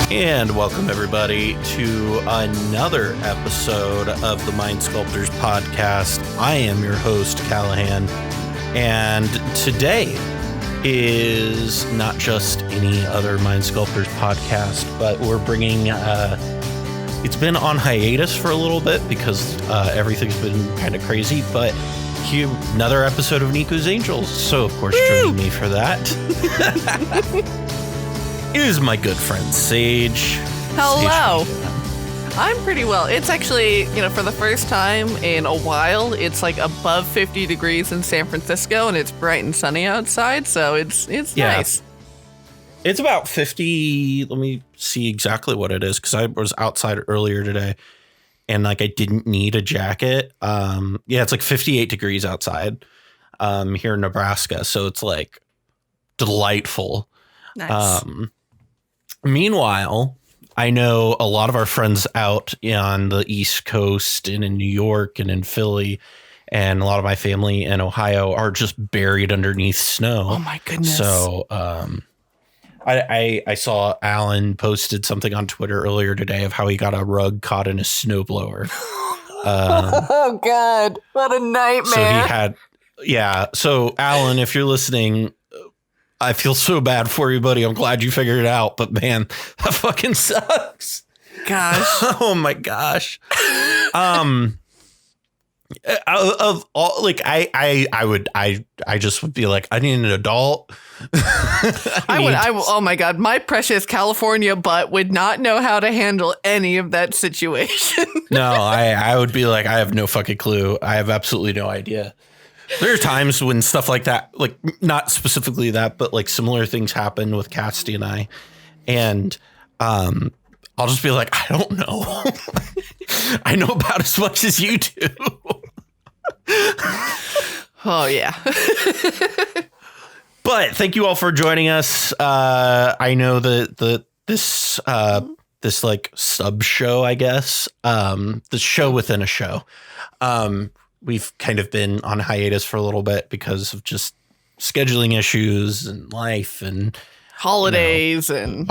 And welcome everybody to another episode of the Mind Sculptors podcast. I am your host, Callahan, and today is not just any other Mind Sculptors podcast, but we're bringing, it's been on hiatus for a little bit because everything's been kind of crazy, but here, another episode of Niko's Angels. So, of course, joining me for that is my good friend Sage. Hello. Sage, I'm pretty well. It's actually, for the first time in a while, it's like above 50 degrees in San Francisco and it's bright and sunny outside. So it's nice. It's about 50. Let me see exactly what it is because I was outside earlier today and I didn't need a jacket. It's like 58 degrees outside here in Nebraska. So it's delightful. Nice. Meanwhile, I know a lot of our friends out on the East Coast and in New York and in Philly, and a lot of my family in Ohio are just buried underneath snow. Oh my goodness. So I saw Alan posted something on Twitter earlier today of how he got a rug caught in a snowblower. Oh God, what a nightmare. So Alan, if you're listening, I feel so bad for you, buddy. I'm glad you figured it out, but man, that fucking sucks. Gosh. Oh my gosh. Of all, I just would be like, I need an adult. Oh my God, my precious California butt would not know how to handle any of that situation. No, I would be like, I have no fucking clue. I have absolutely no idea. There are times when stuff like that, not specifically that, but similar things happen with Cassidy and I. And I'll just be like, I don't know. I know about as much as you do. Oh, yeah. But thank you all for joining us. I know that this sub show, I guess, the show within a show. We've kind of been on hiatus for a little bit because of just scheduling issues and life and holidays and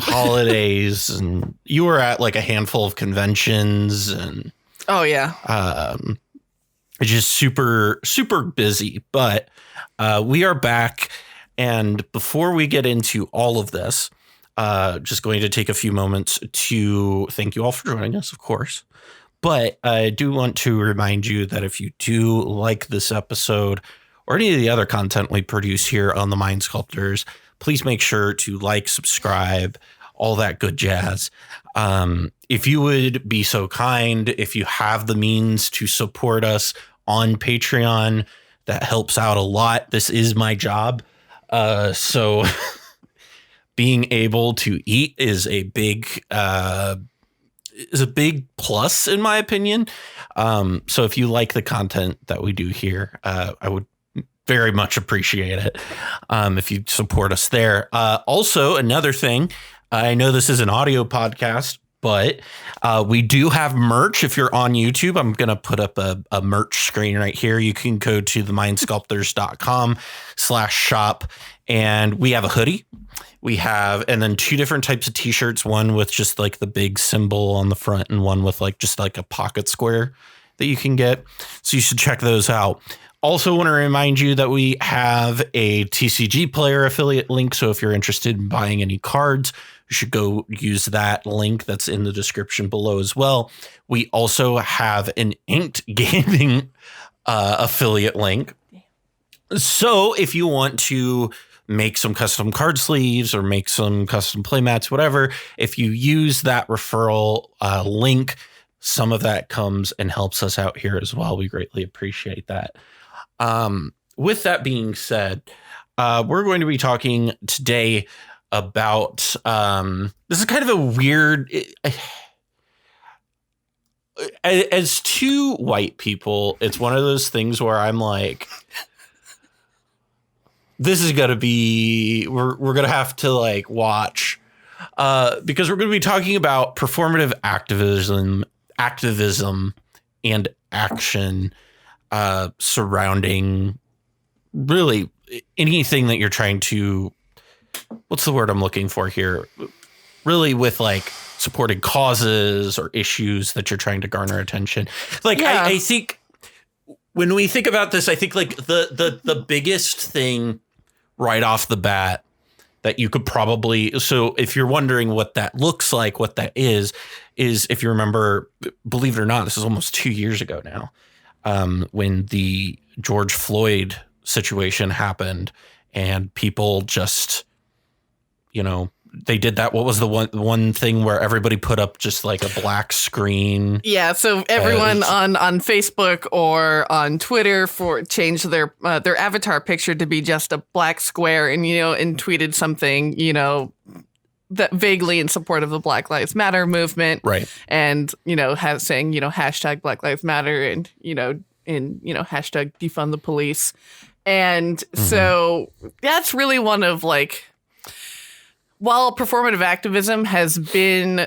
you were at a handful of conventions and oh yeah, just super, super busy, but we are back. And before we get into all of this, just going to take a few moments to thank you all for joining us, of course. But I do want to remind you that if you do like this episode or any of the other content we produce here on the Mind Sculptors, please make sure to subscribe, all that good jazz. If you would be so kind, if you have the means to support us on Patreon, that helps out a lot. This is my job. So being able to eat is a big plus in my opinion. So if you like the content that we do here, I would very much appreciate it if you support us there. Also, another thing, I know this is an audio podcast, but we do have merch. If you're on YouTube, I'm going to put up a merch screen right here. You can go to themindsculptors.com/shop and we have a hoodie. We have, and then two different types of t-shirts, one with just the big symbol on the front and one with just a pocket square that you can get. So you should check those out. Also want to remind you that we have a TCG player affiliate link. So if you're interested in buying any cards, you should go use that link that's in the description below as well. We also have an Inked Gaming affiliate link. So if you want to make some custom card sleeves or make some custom playmats, whatever, if you use that referral link, some of that comes and helps us out here as well. We greatly appreciate that. With that being said, we're going to be talking today about, this is kind of a weird, as two white people, it's one of those things where I'm like, this is going to be, we're going to have to watch, because we're going to be talking about performative activism and action, surrounding really anything that you're trying to, what's the word I'm looking for here? Really with supporting causes or issues that you're trying to garner attention. Like, I think when we think about this, I think like the biggest thing right off the bat that you could probably, so if you're wondering what that looks like, what that is if you remember, believe it or not, this is almost 2 years ago now, when the George Floyd situation happened and people just, they did that. What was the one thing where everybody put up just like a black screen? Yeah. So everyone on Facebook or on Twitter changed their avatar picture to be just a black square and tweeted something, that vaguely in support of the Black Lives Matter movement. Right. And, saying, hashtag Black Lives Matter and, hashtag defund the police. And so that's really one of like, while performative activism has been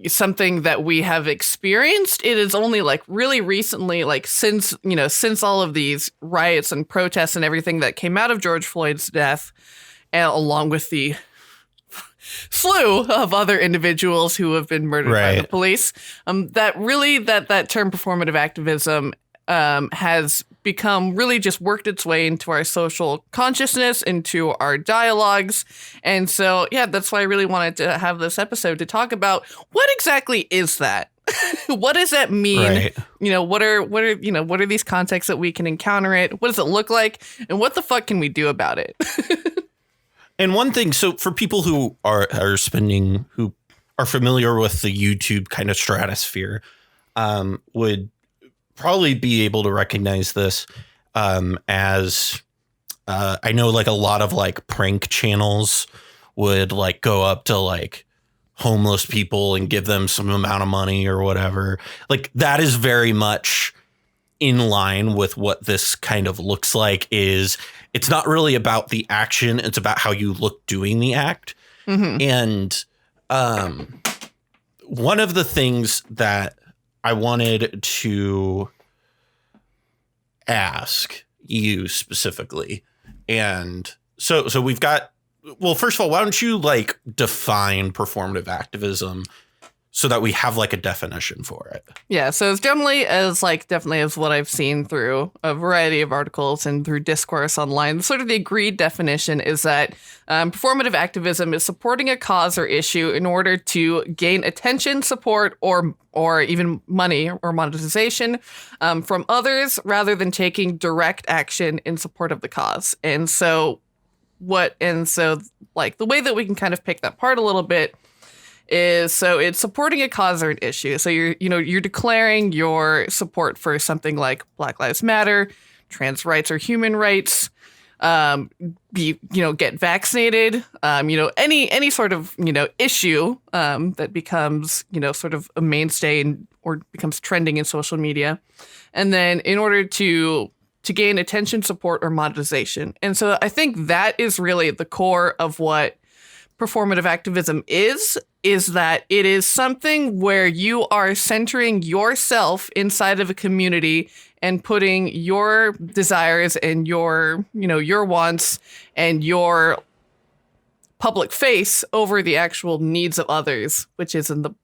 something that we have experienced, it is only like really recently, like since all of these riots and protests and everything that came out of George Floyd's death, and along with the slew of other individuals who have been murdered by the police, that term performative activism has become really just worked its way into our social consciousness, into our dialogues. And so, that's why I really wanted to have this episode to talk about what exactly is that? What does that mean? Right. What are these contexts that we can encounter it? What does it look like? And what the fuck can we do about it? And one thing, so for people who are familiar with the YouTube kind of stratosphere, would probably be able to recognize this as I know like a lot of like prank channels would like go up to like homeless people and give them some amount of money or whatever. Like that is very much in line with what this kind of looks like. Is it's not really about the action, it's about how you look doing the act. And one of the things that I wanted to ask you specifically, and so we've got, well, first of all, why don't you like define performative activism so that we have like a definition for it? Yeah, so it's definitely as what I've seen through a variety of articles and through discourse online. Sort of the agreed definition is that performative activism is supporting a cause or issue in order to gain attention, support, or even money or monetization from others, rather than taking direct action in support of the cause. And so like the way that we can kind of pick that part a little bit is, so it's supporting a cause or an issue. So you're declaring your support for something like Black Lives Matter, trans rights or human rights, get vaccinated, any sort of, issue that becomes, sort of a mainstay or becomes trending in social media. And then in order to gain attention, support, or monetization. And so I think that is really the core of what performative activism is that it is something where you are centering yourself inside of a community and putting your desires and your wants and your public face over the actual needs of others, which is in the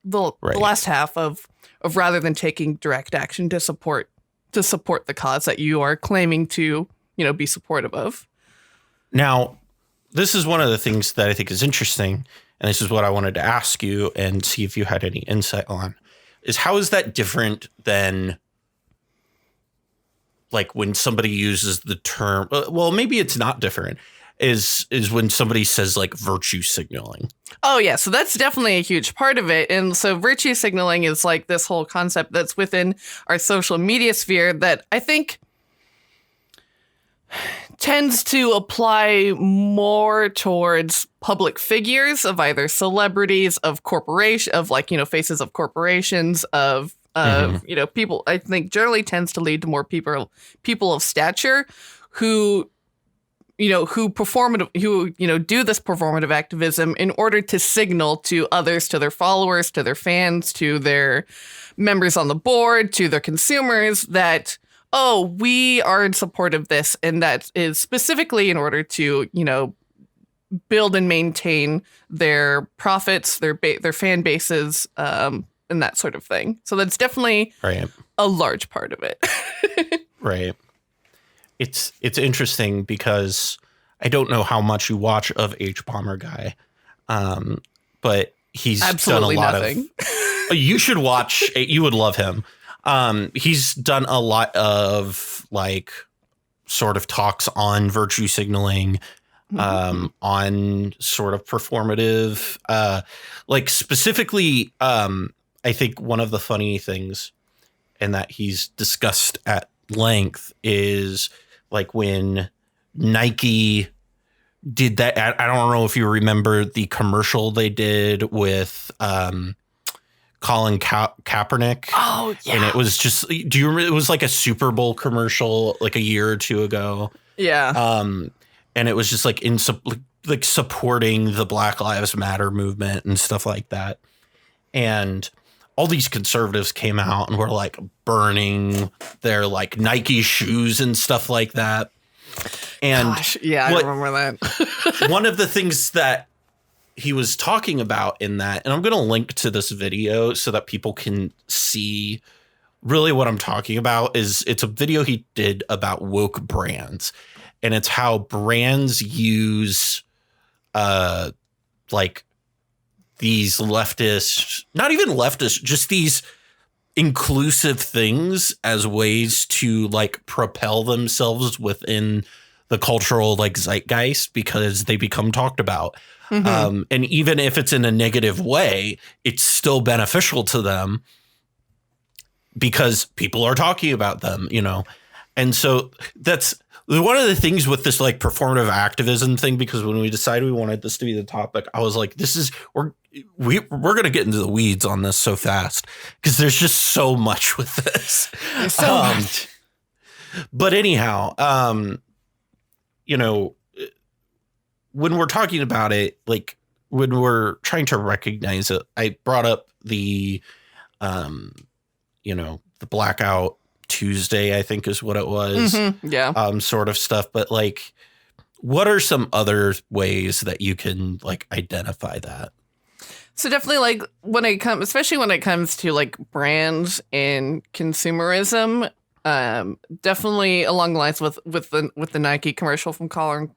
last half of rather than taking direct action to support the cause that you are claiming to, be supportive of. Now, this is one of the things that I think is interesting, and this is what I wanted to ask you and see if you had any insight on, is how is that different than like when somebody uses the term, well, maybe it's not different, is when somebody says like virtue signaling. Oh, yeah. So that's definitely a huge part of it. And so virtue signaling is like this whole concept that's within our social media sphere that I think tends to apply more towards public figures of either celebrities, of corporation, of like, faces of corporations, of people. I think generally tends to lead to more people of stature who do this performative activism in order to signal to others, to their followers, to their fans, to their members on the board, to their consumers that, we are in support of this. And that is specifically in order to, build and maintain their profits, their fan bases, and that sort of thing. So that's definitely a large part of it. Right. It's interesting because I don't know how much you watch of H Bomber Guy, but he's absolutely done a lot nothing. of. You should watch. You would love him. He's done a lot of like sort of talks on virtue signaling, on sort of performative, like specifically. I think one of the funny things, and that he's discussed at length, is like when Nike did that. I don't know if you remember the commercial they did with Colin Kaepernick. Oh, yeah. And it was just, do you remember? It was like a Super Bowl commercial like a year or two ago. Yeah. And it was just like like supporting the Black Lives Matter movement and stuff like that. And all these conservatives came out and were like burning their like Nike shoes and stuff like that. And gosh, yeah, I remember that. One of the things that he was talking about in that, and I'm going to link to this video so that people can see really what I'm talking about, is it's a video he did about woke brands. And it's how brands use like these leftist, not even leftist, just these inclusive things as ways to like propel themselves within the cultural like zeitgeist, because they become talked about. And even if it's in a negative way, it's still beneficial to them because people are talking about them, you know? And so that's one of the things with this like performative activism thing, because when we decided we wanted this to be the topic, I was like, we're going to get into the weeds on this so fast because there's just so much with this. There's so much. But anyhow, you know, when we're talking about it, like when we're trying to recognize it, I brought up the, you know, the Blackout Tuesday, I think is what it was. Yeah. Sort of stuff. But like, what are some other ways that you can like identify that? So definitely like especially when it comes to like brands and consumerism, definitely along the lines with the Nike commercial from Colin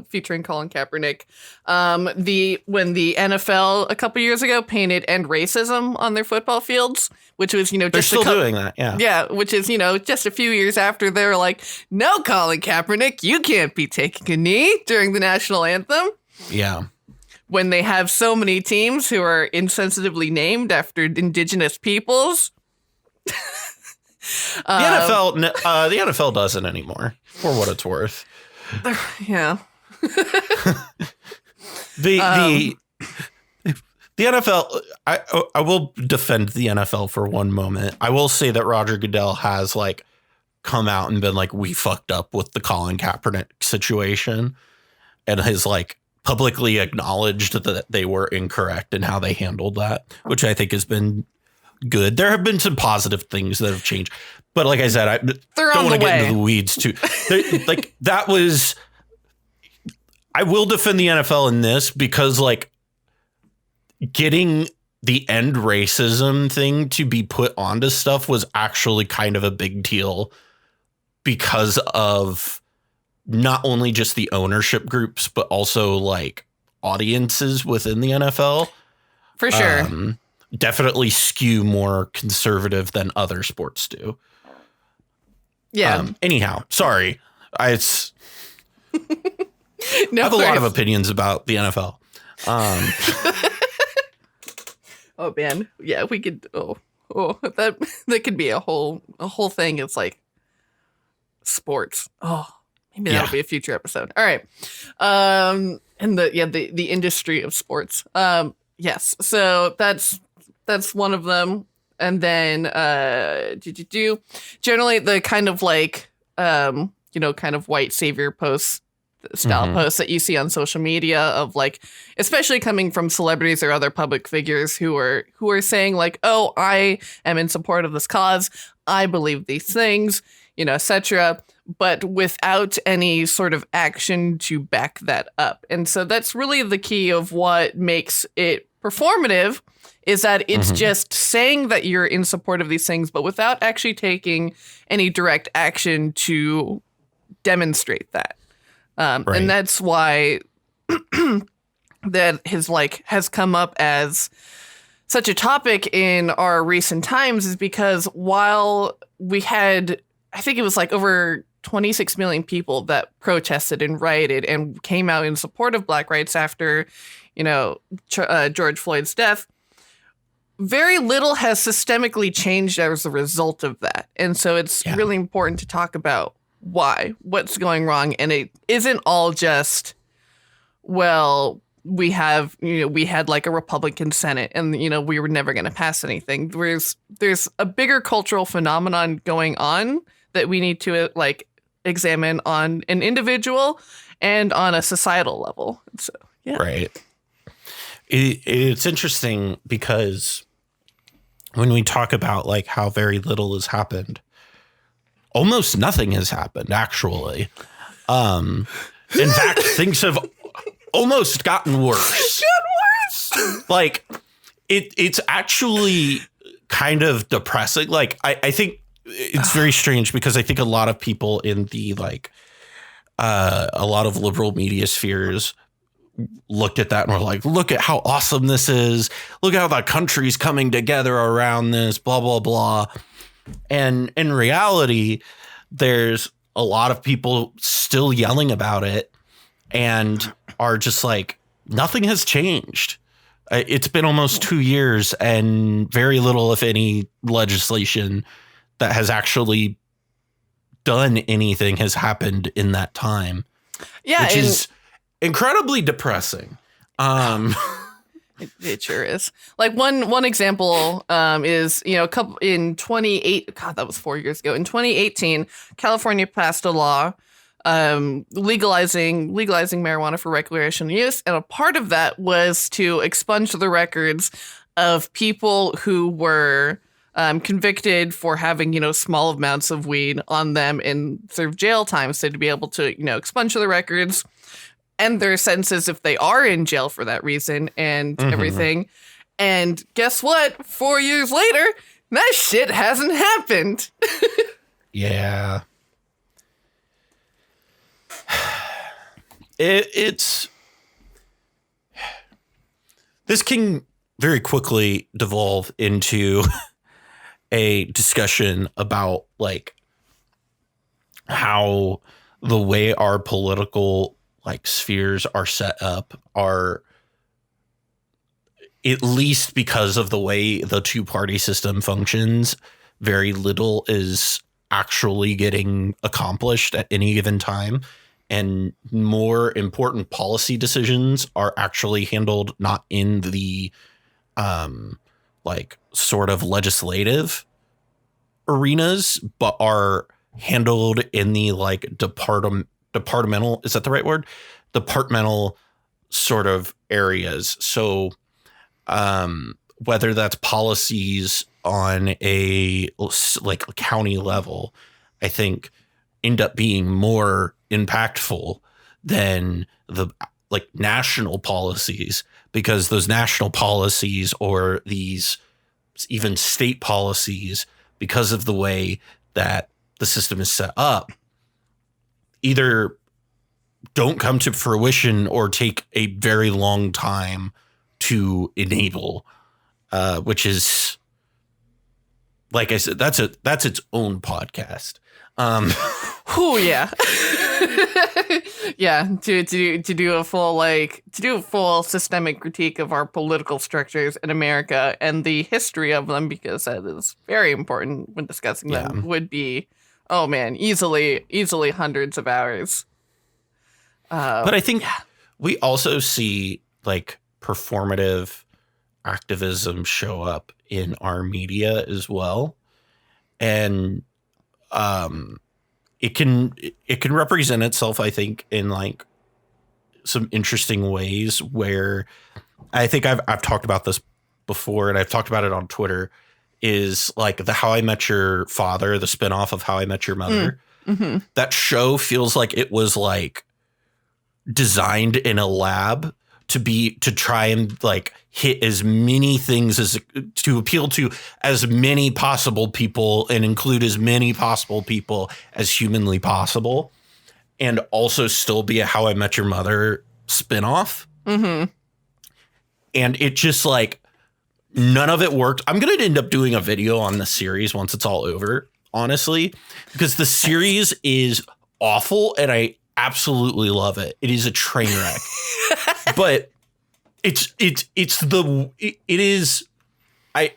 featuring Colin Kaepernick. When the NFL a couple years ago painted "End Racism" on their football fields, which was, you know, they're still doing that. Yeah. Yeah. Which is, you know, just a few years after they were like, no, Colin Kaepernick, you can't be taking a knee during the national anthem. Yeah. When they have so many teams who are insensitively named after indigenous peoples. The NFL doesn't anymore, for what it's worth. Yeah. The NFL, I will defend the NFL for one moment. I will say that Roger Goodell has like come out and been like, we fucked up with the Colin Kaepernick situation, and has like publicly acknowledged that they were incorrect in how they handled that, which I think has been good. There have been some positive things that have changed, but like I said, I don't want to get into the weeds too. Like that was, I will defend the NFL in this because like getting the end racism thing to be put onto stuff was actually kind of a big deal because of not only just the ownership groups, but also like audiences within the NFL. For sure. Definitely skew more conservative than other sports do. Yeah. Anyhow, sorry. I have a lot of opinions about the NFL. Oh man. Yeah, we could that could be a whole thing. It's like sports. Oh, maybe that'll be a future episode. All right. And the industry of sports. Yes. So that's one of them. And then generally the kind of like kind of white savior posts style posts that you see on social media of like, especially coming from celebrities or other public figures who are saying like, oh, I am in support of this cause. I believe these things. etc., but without any sort of action to back that up. And so that's really the key of what makes it performative, is that it's just saying that you're in support of these things, but without actually taking any direct action to demonstrate that. Right. And that's why that has come up as such a topic in our recent times, is because while we had, I think it was like over 26 million people that protested and rioted and came out in support of Black rights after, George Floyd's death, very little has systemically changed as a result of that. And so it's really important to talk about what's going wrong. And it isn't all just, well, we had like a Republican Senate and, we were never going to pass anything. There's a bigger cultural phenomenon going on that we need to examine on an individual and on a societal level. So, yeah. Right. It's interesting because when we talk about how very little has happened, almost nothing has happened, actually. In fact, things have almost gotten worse. It's actually kind of depressing. I think it's very strange because I think a lot of people in the a lot of liberal media spheres looked at that and were like, look at how awesome this is. Look how the country's coming together around this, blah, blah, blah. And in reality, there's a lot of people still yelling about it and are just nothing has changed. It's been almost 2 years and very little, if any, legislation that has actually done anything has happened in that time. Yeah. Which is incredibly depressing. It sure is. One example is, in 2018, God, that was 4 years ago. In 2018, California passed a law legalizing marijuana for recreational use. And a part of that was to expunge the records of people who were convicted for having, small amounts of weed on them and serve jail time. So to be able to, expunge the records and their sentences if they are in jail for that reason and everything. And guess what? 4 years later, that shit hasn't happened. Yeah. This can very quickly devolve into a discussion about how the way our political spheres are set up are, at least because of the way the two-party system functions, very little is actually getting accomplished at any given time. And more important policy decisions are actually handled not in the sort of legislative arenas, but are handled in the departmental, is that the right word? Departmental sort of areas. So whether that's policies on a county level, I think end up being more impactful than the national policies, because those national policies or these even state policies, because of the way that the system is set up, either don't come to fruition or take a very long time to enable, which is, like I said, that's its own podcast. Oh yeah. Yeah, to do a full systemic critique of our political structures in America and the history of them, because that is very important when discussing them, would be, oh man, easily hundreds of hours. But I think we also see performative activism show up in our media as well. And it can represent itself, I think, in some interesting ways, where I think I've talked about this before, and I've talked about it on Twitter, is like the How I Met Your Father, the spinoff of How I Met Your Mother. Mm-hmm. That show feels like it was like designed in a lab to try and like hit as many things as to appeal to as many possible people and include as many possible people as humanly possible, and also still be a How I Met Your Mother spinoff. Mm-hmm. And it just like none of it worked. I'm going to end up doing a video on the series once it's all over, honestly, because the series is awful and I absolutely love it. It is a train wreck, but I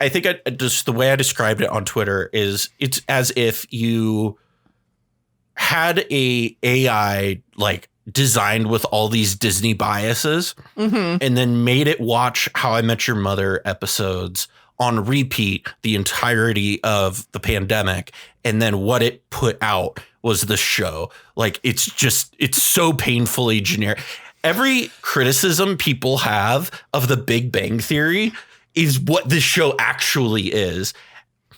think just the way I described it on Twitter is it's as if you had a AI like designed with all these Disney biases and then made it watch How I Met Your Mother episodes on repeat the entirety of the pandemic. And then what it put out was the show. Like, it's so painfully generic. Every criticism people have of the Big Bang Theory is what this show actually is.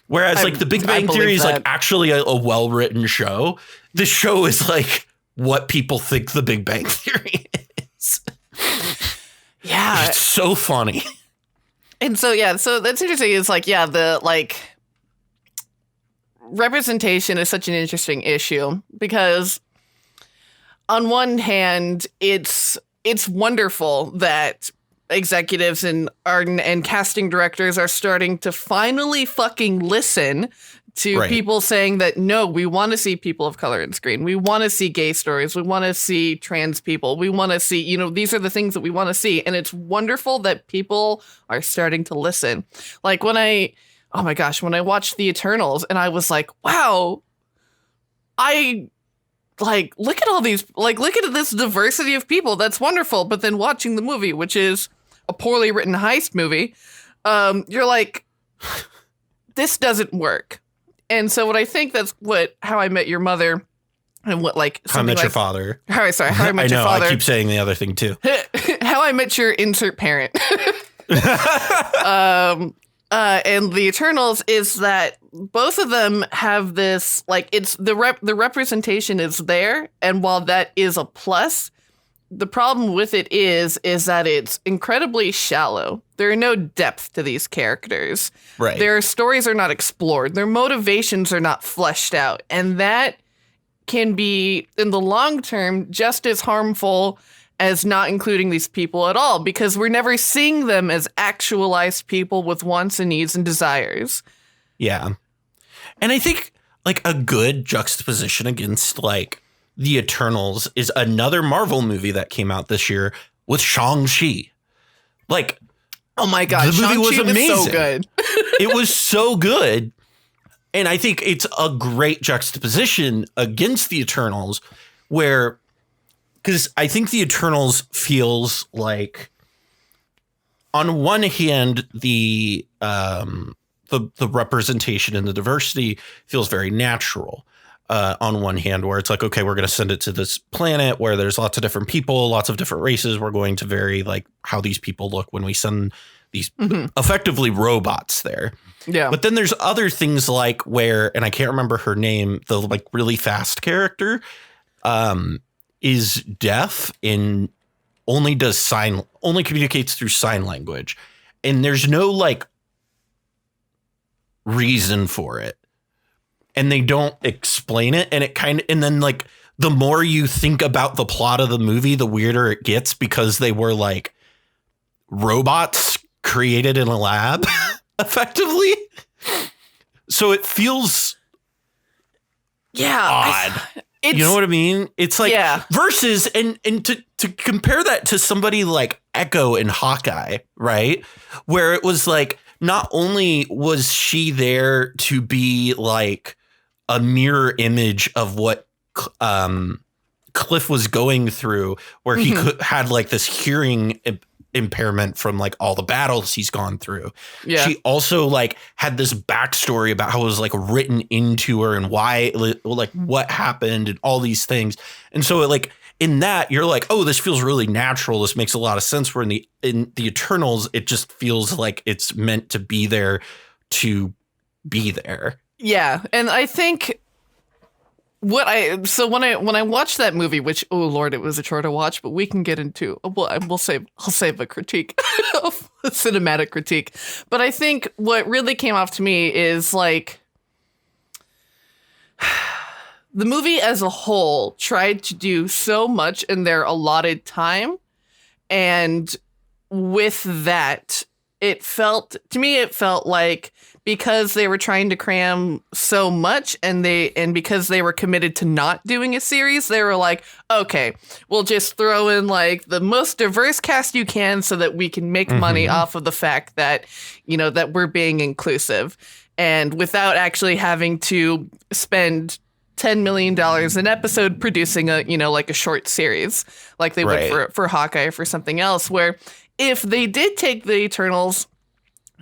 Whereas like the Big Bang Theory is like actually a well-written show. The show is like what people think the Big Bang Theory is. Yeah. It's so funny. And so, yeah, so that's interesting. It's like, yeah, the like representation is such an interesting issue because on one hand, it's wonderful that executives and casting directors are starting to finally fucking listen to people saying that, no, we want to see people of color in screen. We want to see gay stories. We want to see trans people. We want to see, you know, these are the things that we want to see. And it's wonderful that people are starting to listen. Like when I watched The Eternals and I was like, wow, look at all these, like, look at this diversity of people. That's wonderful. But then watching the movie, which is a poorly written heist movie, you're like, this doesn't work. And so what I think that's what How I Met Your Mother and what like How I Met Your Father. How I Met Your Father. I keep saying the other thing too. How I Met Your insert parent. And The Eternals is that both of them have this, like, it's the representation is there, and while that is a plus, the problem with it is that it's incredibly shallow. There are no depth to these characters. Right. Their stories are not explored. Their motivations are not fleshed out. And that can be, in the long term, just as harmful as not including these people at all, because we're never seeing them as actualized people with wants and needs and desires. Yeah. And I think, like, a good juxtaposition against, like, The Eternals is another Marvel movie that came out this year with Shang-Chi. Like, oh my God, the movie was amazing. So good. It was so good. And I think it's a great juxtaposition against The Eternals, where, because I think The Eternals feels like, on one hand, the representation and the diversity feels very natural. On one hand, where it's like, okay, we're going to send it to this planet where there's lots of different people, lots of different races. We're going to vary like how these people look when we send these effectively robots there. Yeah. But then there's other things like where, and I can't remember her name, the like really fast character is deaf and only communicates through sign language. And there's no like reason for it. And they don't explain it. And and then like the more you think about the plot of the movie, the weirder it gets, because they were like robots created in a lab effectively. So it feels odd. You know what I mean? It's like versus and to compare that to somebody like Echo in Hawkeye, right? Where it was like, not only was she there to be like a mirror image of what Cliff was going through, where he had like this hearing impairment from like all the battles he's gone through. Yeah. She also like had this backstory about how it was like written into her and why, like what happened and all these things. And so like in that you're like, oh, this feels really natural. This makes a lot of sense. Where in the Eternals, it just feels like it's meant to be there to be there. Yeah, and I think when I watched that movie, which, oh Lord, it was a chore to watch, but we can get into. Well, I'll save a critique, of a cinematic critique. But I think what really came off to me is like the movie as a whole tried to do so much in their allotted time, and with that, it felt like, because they were trying to cram so much and because they were committed to not doing a series, they were like, okay, we'll just throw in like the most diverse cast you can so that we can make money off of the fact that, that we're being inclusive, and without actually having to spend $10 million an episode producing a short series like they would for Hawkeye or for something else, where if they did take the Eternals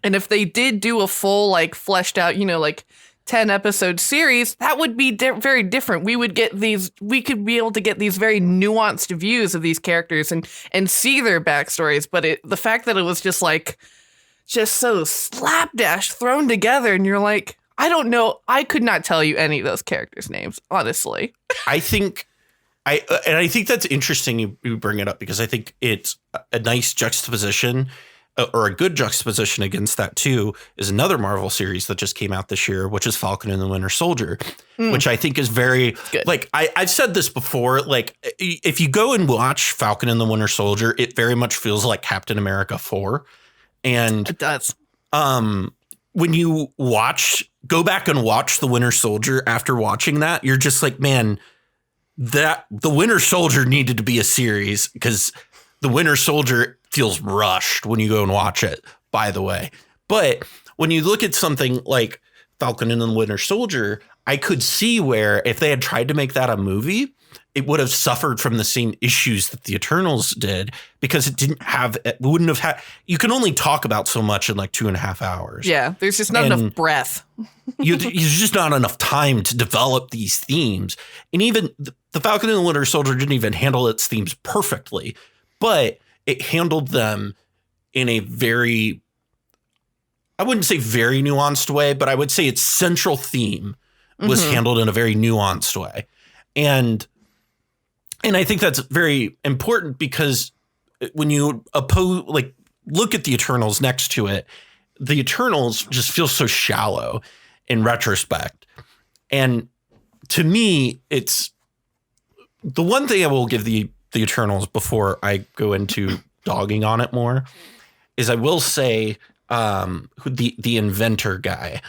and if they did do a full, like, fleshed out, 10 episode series, that would be very different. We could be able to get these very nuanced views of these characters and see their backstories. But the fact that it was just so slapdash thrown together, and you're like, I don't know. I could not tell you any of those characters' names, honestly. I think that's interesting you bring it up, because I think it's a nice juxtaposition, or a good juxtaposition against that too, is another Marvel series that just came out this year, which is Falcon and the Winter Soldier, which I think is very good. Like I've said this before, like if you go and watch Falcon and the Winter Soldier, it very much feels like Captain America 4. And it does. When you go back and watch the Winter Soldier after watching that, you're just like, man, that the Winter Soldier needed to be a series, because the Winter Soldier feels rushed when you go and watch it, by the way. But when you look at something like Falcon and the Winter Soldier, I could see where if they had tried to make that a movie, it would have suffered from the same issues that the Eternals did, because you can only talk about so much in like 2.5 hours. Yeah, there's just not enough breath. There's just not enough time to develop these themes. And even the Falcon and the Winter Soldier didn't even handle its themes perfectly, but it handled them in a very, I wouldn't say very nuanced way, but I would say its central theme was handled in a very nuanced way. And I think that's very important, because when you look at the Eternals next to it, the Eternals just feel so shallow in retrospect. And to me, it's the one thing I will give the Eternals before I go into dogging on it more is I will say the inventor guy,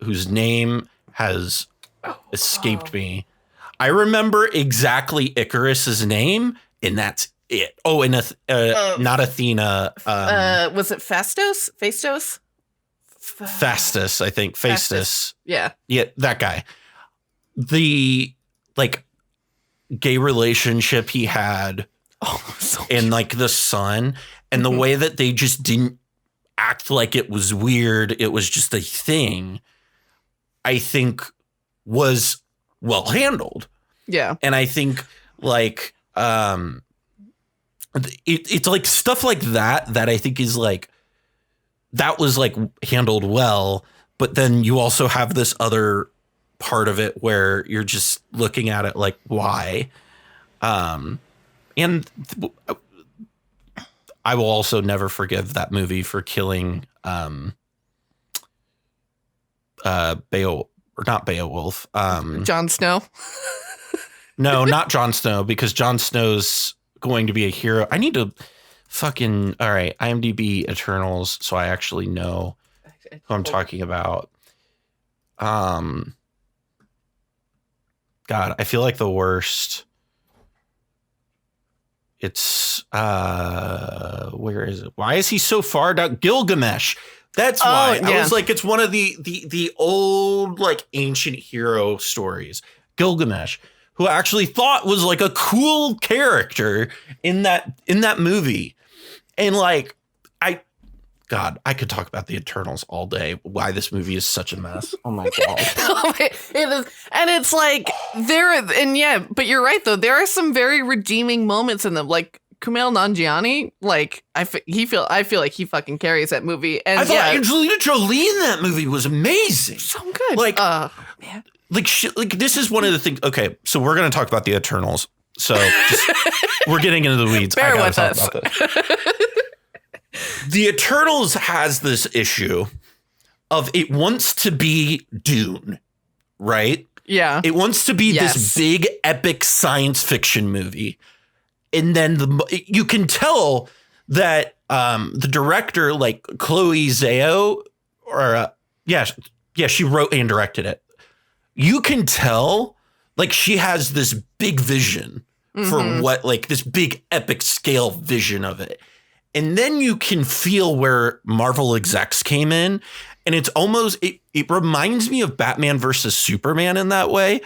whose name has escaped me. I remember exactly Icarus's name, and that's it. Oh, and not Athena. Was it Fastos? Fastus, I think. Fastus. Yeah. Yeah, that guy. The gay relationship he had in like the sun, and the way that they just didn't act like it was weird, it was just a thing, I think was well handled. Yeah. And I think like it's like stuff like that I think is like, that was like handled well, but then you also have this other part of it where you're just looking at it like, why? And I will also never forgive that movie for killing Beowulf. Jon Snow. No, not Jon Snow, because Jon Snow's going to be a hero. I need to fucking, all right, IMDb Eternals, so I actually know who I'm talking about. God, I feel like the worst. It's where is it? Why is he so far down? Gilgamesh. That's why. Yeah. I was like, it's one of the old like ancient hero stories. Gilgamesh, who I actually thought was like a cool character in that movie. And like I could talk about the Eternals all day. Why this movie is such a mess. Oh my God. It is, and it's like but you're right though. There are some very redeeming moments in them. Like Kumail Nanjiani, like I feel like he fucking carries that movie. And I thought Angelina Jolie in that movie was amazing. So good. Like, man. Like this is one of the things. Okay, so we're gonna talk about the Eternals. So we're getting into the weeds. Bear with us. About this. The Eternals has this issue of it wants to be Dune, right? Yeah. It wants to be this big epic science fiction movie. And then you can tell that the director, like Chloe Zhao, or she wrote and directed it. You can tell like she has this big vision for what, like this big epic scale vision of it. And then you can feel where Marvel execs came in. And it's almost, it reminds me of Batman versus Superman in that way,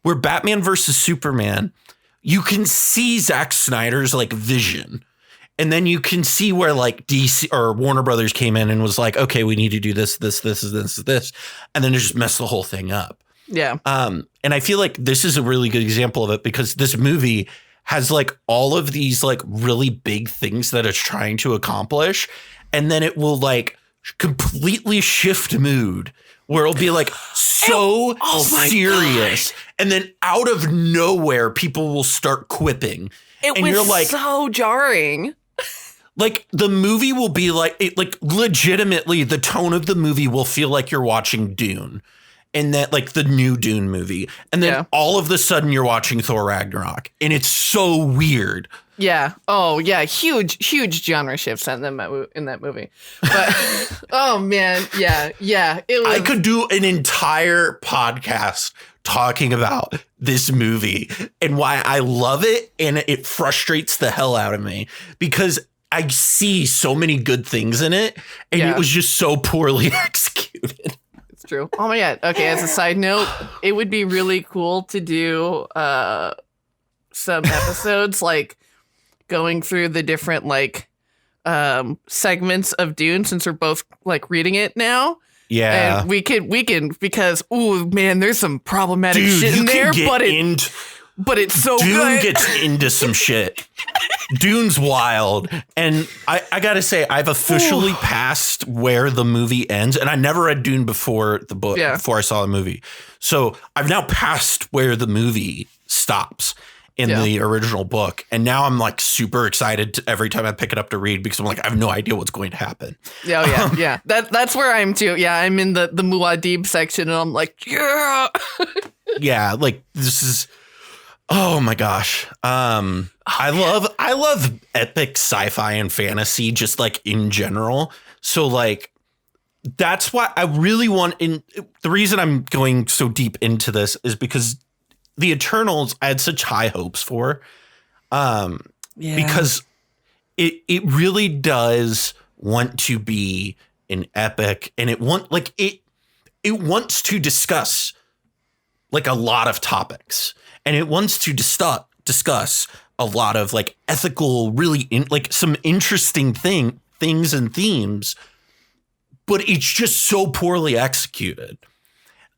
where Batman versus Superman, you can see Zack Snyder's like vision. And then you can see where like DC or Warner Brothers came in and was like, okay, we need to do this. And then it just messed the whole thing up. Yeah. And I feel like this is a really good example of it because this movie has like all of these like really big things that it's trying to accomplish. And then it will like completely shift mood where it'll be like so serious. God. And then out of nowhere, people will start quipping. It was you're like, so jarring. Like the movie will be like, legitimately the tone of the movie will feel like you're watching Dune. And that like the new Dune movie. And then all of a sudden you're watching Thor Ragnarok. And it's so weird. Yeah. Oh, yeah. Huge genre shifts in that movie. But, oh, man. Yeah. Yeah. It was. I could do an entire podcast talking about this movie and why I love it. And it frustrates the hell out of me because I see so many good things in it. And it was just so poorly executed. True. Oh my god. Okay, as a side note, it would be really cool to do some episodes like going through the different like segments of Dune since we're both like reading it now. Yeah. And we can because ooh man, there's some problematic shit in there, but it's so Dune good. Gets into some shit. Dune's wild. And I gotta say, I've officially passed where the movie ends. And I never read Dune before the book, before I saw the movie. So I've now passed where the movie stops in the original book. And now I'm like super excited every time I pick it up to read because I'm like, I have no idea what's going to happen. Yeah. That's where I'm too. Yeah, I'm in the Muad'Dib section and I'm like, yeah. Yeah, like this is... Oh my gosh. I love epic sci-fi and fantasy just like in general. So like that's why I really want the reason I'm going so deep into this is because the Eternals I had such high hopes for. Because it really does want to be an epic and it wants to discuss like a lot of topics. And it wants to discuss a lot of like ethical, really like some interesting things and themes, but it's just so poorly executed.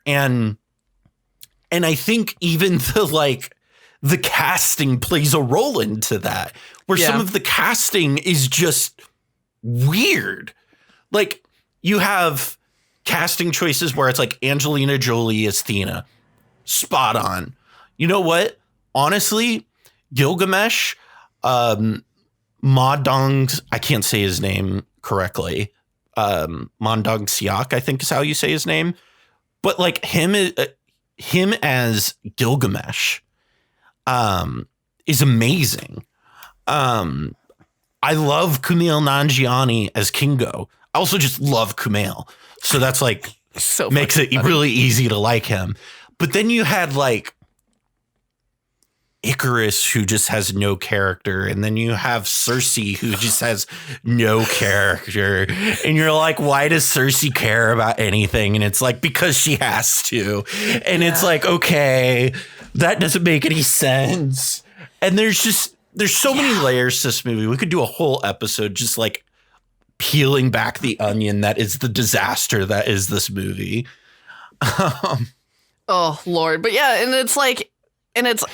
And I think even the casting plays a role into that, where some of the casting is just weird. Like you have casting choices where it's like Angelina Jolie as Thena, spot on. You know what? Honestly, Gilgamesh, Ma Dong, I can't say his name correctly. Mondong Siak, I think is how you say his name. But like him as Gilgamesh is amazing. I love Kumail Nanjiani as Kingo. I also just love Kumail. So that's like makes it really easy to like him. But then you had like Icarus, who just has no character, and then you have Cersei, who just has no character, and you're like, why does Cersei care about anything? And it's like, because she has to, and it's like, okay, that doesn't make any sense. And there's so many layers to this movie. We could do a whole episode just like peeling back the onion that is the disaster that is this movie. Oh Lord. But yeah, and it's like and it's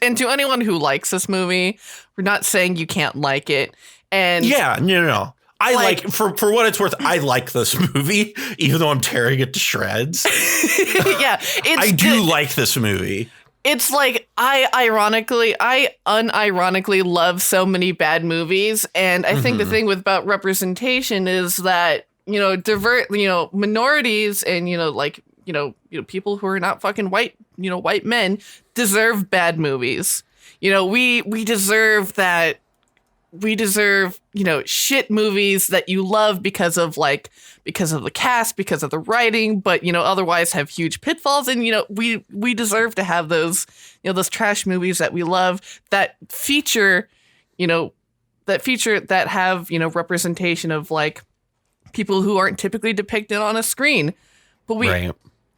and to anyone who likes this movie, we're not saying you can't like it. And yeah, no. I like for what it's worth, I like this movie, even though I'm tearing it to shreds. Yeah, I do like this movie. It's like I unironically love so many bad movies, and I think the thing about representation is that minorities and people who are not fucking white men deserve bad movies. We deserve that. We deserve, shit movies that you love because of the cast, because of the writing, but, otherwise have huge pitfalls. And, we deserve to have those, those trash movies that we love that feature, that have, representation of like people who aren't typically depicted on a screen. But we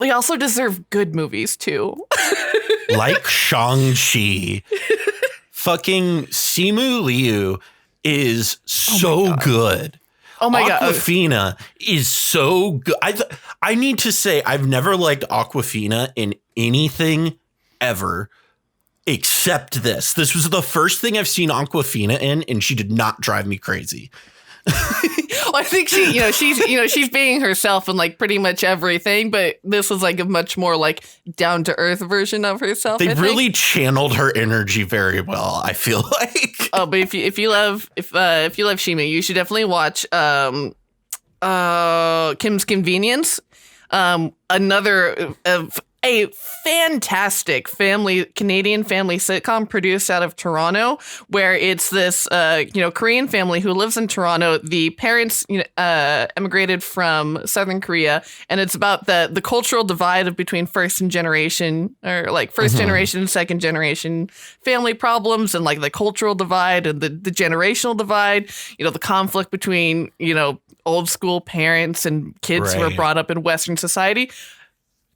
also deserve good movies too. Like Shang-Chi. Fucking Simu Liu is so good. Oh my God. Awkwafina is so good. I need to say, I've never liked Awkwafina in anything ever except this. This was the first thing I've seen Awkwafina in, and she did not drive me crazy. Well, I think she's being herself in like pretty much everything, but this was like a much more like down to earth version of herself. They really channeled her energy very well, I feel like. Oh, but if you love Shima, you should definitely watch Kim's Convenience. Another a fantastic Canadian family sitcom produced out of Toronto, where it's this Korean family who lives in Toronto. The parents emigrated from Southern Korea, and it's about the cultural divide between first generation and second generation family problems, and like the cultural divide and the generational divide. The conflict between old school parents and kids who are brought up in Western society.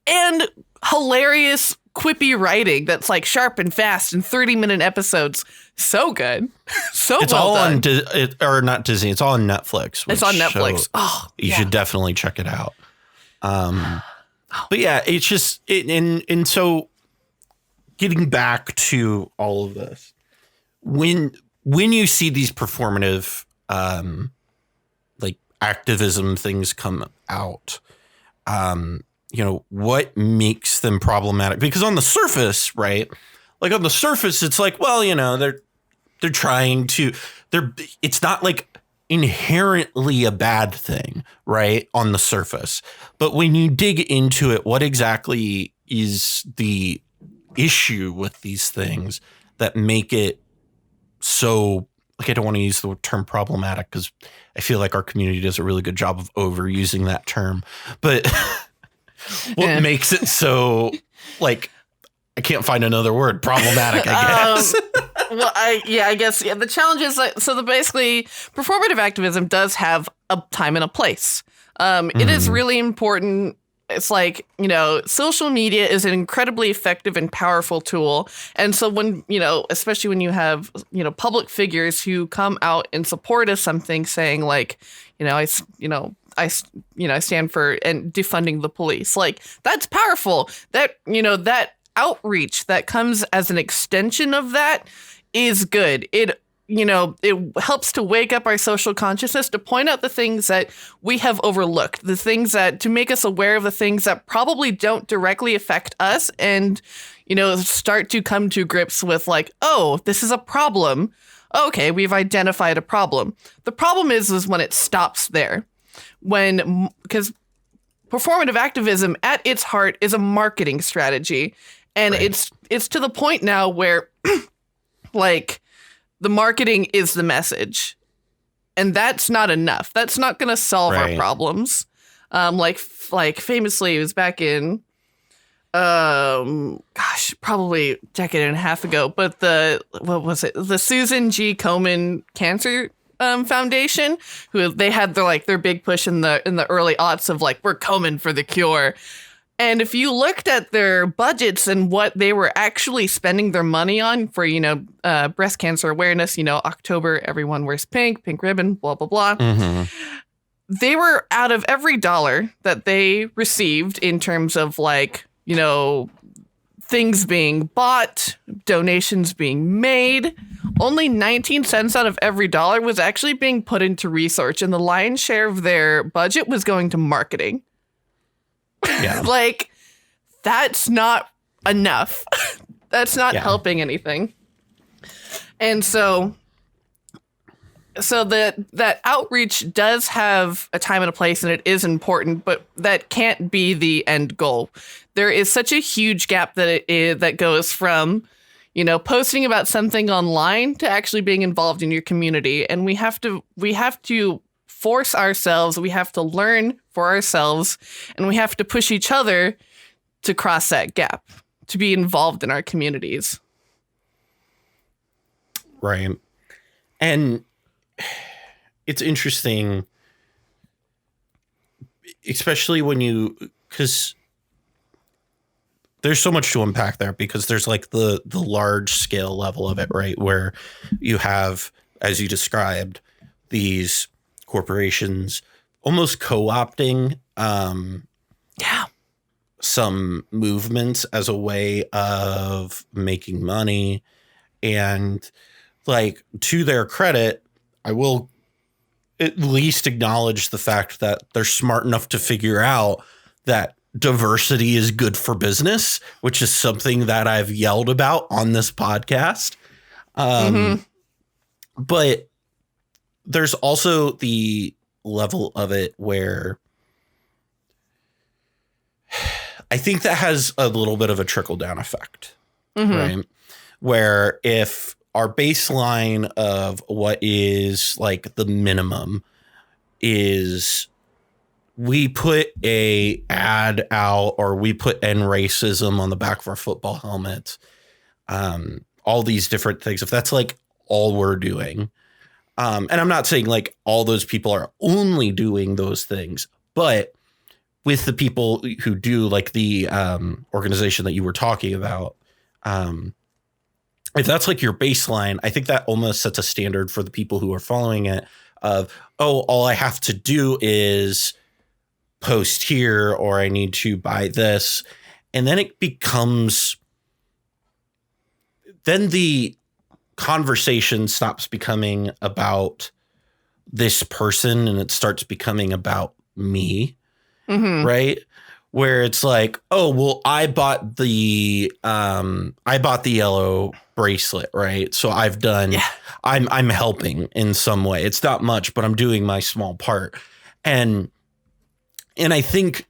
And hilarious, quippy writing that's like sharp and fast in 30-minute episodes. So good. It's well all done. or not Disney. It's all on Netflix. It's on Netflix. You should definitely check it out. But yeah, it's just and so getting back to all of this, when you see these performative like activism things come out, what makes them problematic? Because on the surface, right? Like on the surface, it's like, well, they're trying to, it's not like inherently a bad thing, right? On the surface. But when you dig into it, what exactly is the issue with these things that make it so, like, I don't want to use the term problematic because I feel like our community does a really good job of overusing that term, but what makes it so, like, I can't find another word, problematic, I guess. I guess the challenge is basically performative activism does have a time and a place. It is really important. It's like, social media is an incredibly effective and powerful tool. And so when, especially when you have, public figures who come out in support of something saying like, I stand for and defunding the police. Like, that's powerful. That, that outreach that comes as an extension of that is good. It helps to wake up our social consciousness, to point out the things that we have overlooked, the things to make us aware of the things that probably don't directly affect us, and, start to come to grips with like, oh, this is a problem. Okay, we've identified a problem. The problem is when it stops there. Because performative activism at its heart is a marketing strategy. And it's to the point now where like the marketing is the message. And that's not enough. That's not going to solve our problems. Like famously, it was back in, probably a decade and a half ago. But the Susan G. Komen Cancer Foundation, who they had their big push in the early aughts of like, we're coming for the cure. And if you looked at their budgets and what they were actually spending their money on for, breast cancer awareness, October, everyone wears pink ribbon, blah, blah, blah. Mm-hmm. They were, out of every dollar that they received in terms of like, things being bought, donations being made. Only 19 cents out of every dollar was actually being put into research, and the lion's share of their budget was going to marketing. Yeah. Like, that's not enough. That's not helping anything. And so that outreach does have a time and a place, and it is important, but that can't be the end goal. There is such a huge gap that goes from, you know, posting about something online to actually being involved in your community. And we have to force ourselves, we have to learn for ourselves, and we have to push each other to cross that gap, to be involved in our communities. Right. And it's interesting, especially because there's so much to unpack there, because there's like the large scale level of it, right? Where you have, as you described, these corporations almost co-opting some movements as a way of making money. And like, to their credit, I will at least acknowledge the fact that they're smart enough to figure out that diversity is good for business, which is something that I've yelled about on this podcast. But there's also the level of it where I think that has a little bit of a trickle down effect, right? Where if our baseline of what is like the minimum is we put a ad out, or we put end racism on the back of our football helmets, all these different things, if that's like all we're doing, and I'm not saying like all those people are only doing those things, but with the people who do, like the organization that you were talking about, if that's like your baseline, I think that almost sets a standard for the people who are following it of, oh, all I have to do is post here, or I need to buy this. And then it becomes, then the conversation stops becoming about this person and it starts becoming about me. Right. Where it's like, oh, well, I bought the yellow bracelet. Right. So I've done, I'm helping in some way. It's not much, but I'm doing my small part. And I think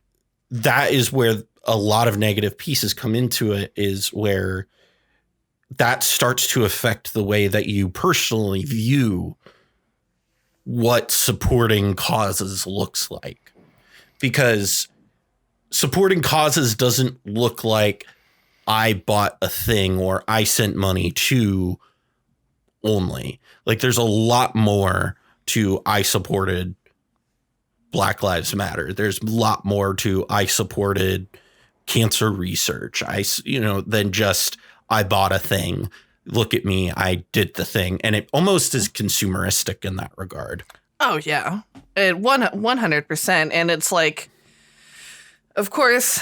that is where a lot of negative pieces come into it, is where that starts to affect the way that you personally view what supporting causes looks like. Because supporting causes doesn't look like I bought a thing or I sent money to only. Like, there's a lot more to I supported Black Lives Matter. There's a lot more to I supported cancer research. Than just I bought a thing. Look at me, I did the thing. And it almost is consumeristic in that regard. Oh, yeah. 100%. And it's like, of course,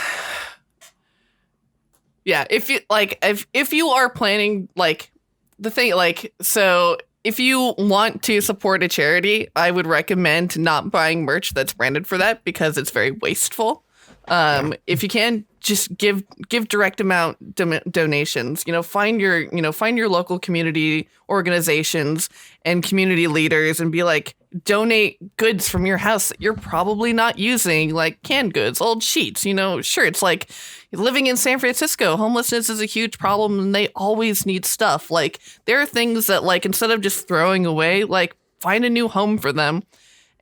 yeah, if you are planning, like, the thing, like, so if you want to support a charity, I would recommend not buying merch that's branded for that, because it's very wasteful. If you can, just give direct amount donations. Find your local community organizations and community leaders and be like, donate goods from your house that you're probably not using, like canned goods, old sheets. Sure, it's like living in San Francisco, homelessness is a huge problem and they always need stuff. Like, there are things that, like, instead of just throwing away, like, find a new home for them.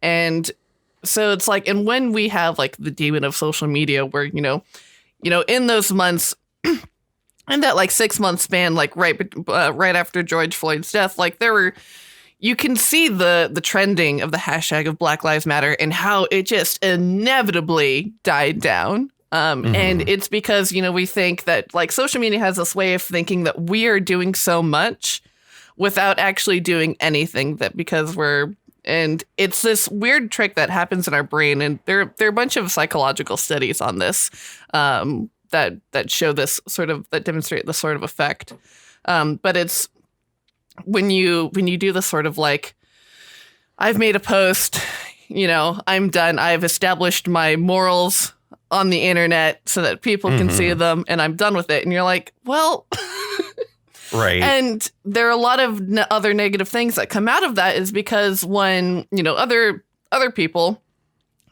And so it's like, and when we have like the demon of social media where, in those months, in that like 6 month span, like right after George Floyd's death, like you can see the trending of the hashtag of Black Lives Matter and how it just inevitably died down. And it's because, we think that like social media has this way of thinking that we are doing so much without actually doing anything, and it's this weird trick that happens in our brain. And there are a bunch of psychological studies on this. that show this sort of, that demonstrate this sort of effect. But it's when you do this sort of like, I've made a post, I'm done. I've established my morals on the internet so that people can see them, and I'm done with it. And you're like, well, right. And there are a lot of other negative things that come out of that, is because when, other people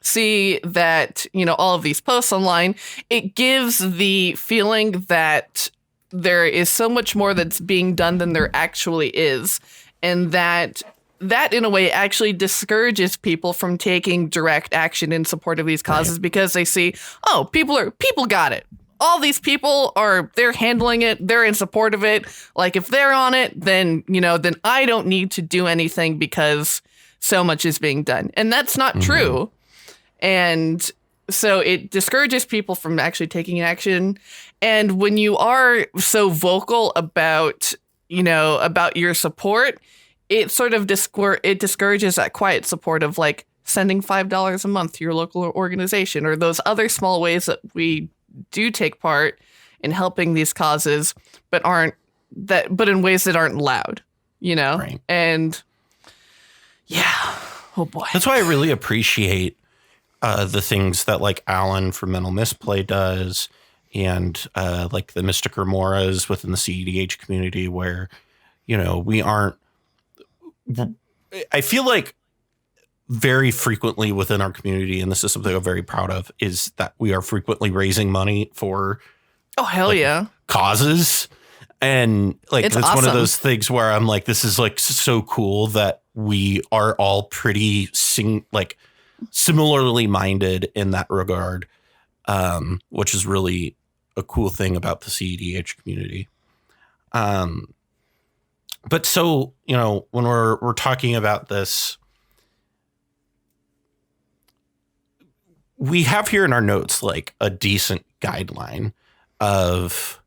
see that, all of these posts online, it gives the feeling that there is so much more that's being done than there actually is. And that in a way actually discourages people from taking direct action in support of these causes, because they see, oh, people got it. All these people they're handling it. They're in support of it. Like, if they're on it, then I don't need to do anything because so much is being done. And that's not true. And so it discourages people from actually taking action. And when you are so vocal about your support, it sort of discourages that quiet support of like sending $5 a month to your local organization, or those other small ways that we do take part in helping these causes, but in ways that aren't loud, Right. And yeah, oh boy. That's why I really appreciate the things that like Alan from Mental Misplay does, and like the Mystic Remoras within the CEDH community, where, we aren't, I feel like very frequently within our community, and this is something I'm very proud of, is that we are frequently raising money for causes. And like, it's awesome. One of those things where I'm like, this is like so cool that we are all pretty similarly minded in that regard, which is really a cool thing about the CEDH community. But so, when we're talking about this, we have here in our notes like a decent guideline of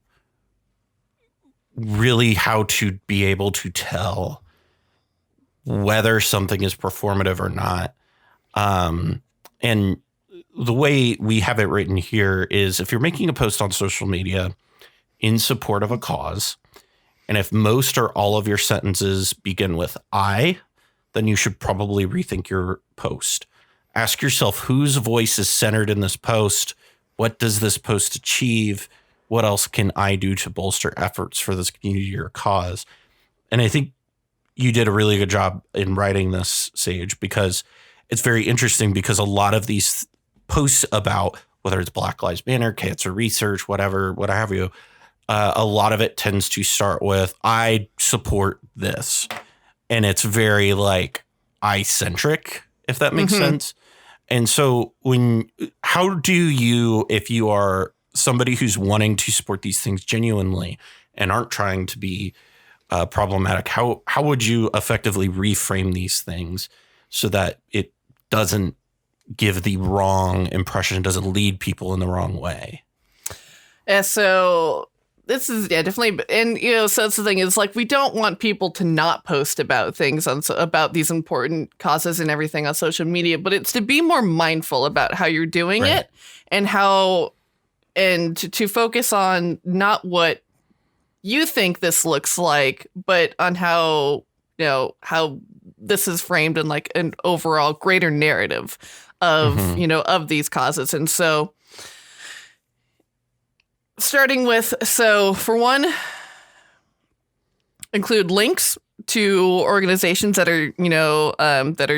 really how to be able to tell whether something is performative or not. And the way we have it written here is, if you're making a post on social media in support of a cause, and if most or all of your sentences begin with I, then you should probably rethink your post. Ask yourself, whose voice is centered in this post? What does this post achieve? What else can I do to bolster efforts for this community or cause? And I think you did a really good job in writing this, Sage, because it's very interesting, because a lot of these posts about whether it's Black Lives Matter, cancer research, whatever, what have you, a lot of it tends to start with, I support this. And it's very like I-centric, if that makes sense. And so how do you, if you are somebody who's wanting to support these things genuinely and aren't trying to be problematic, how would you effectively reframe these things so that it doesn't give the wrong impression, doesn't lead people in the wrong way? Yeah, so this is, definitely. And, so that's the thing, is like, we don't want people to not post about things about these important causes and everything on social media, but it's to be more mindful about how you're doing it, and to focus on not what you think this looks like, but on how this is framed in like an overall greater narrative of, of these causes. And so, starting with, for one, include links to organizations that are, that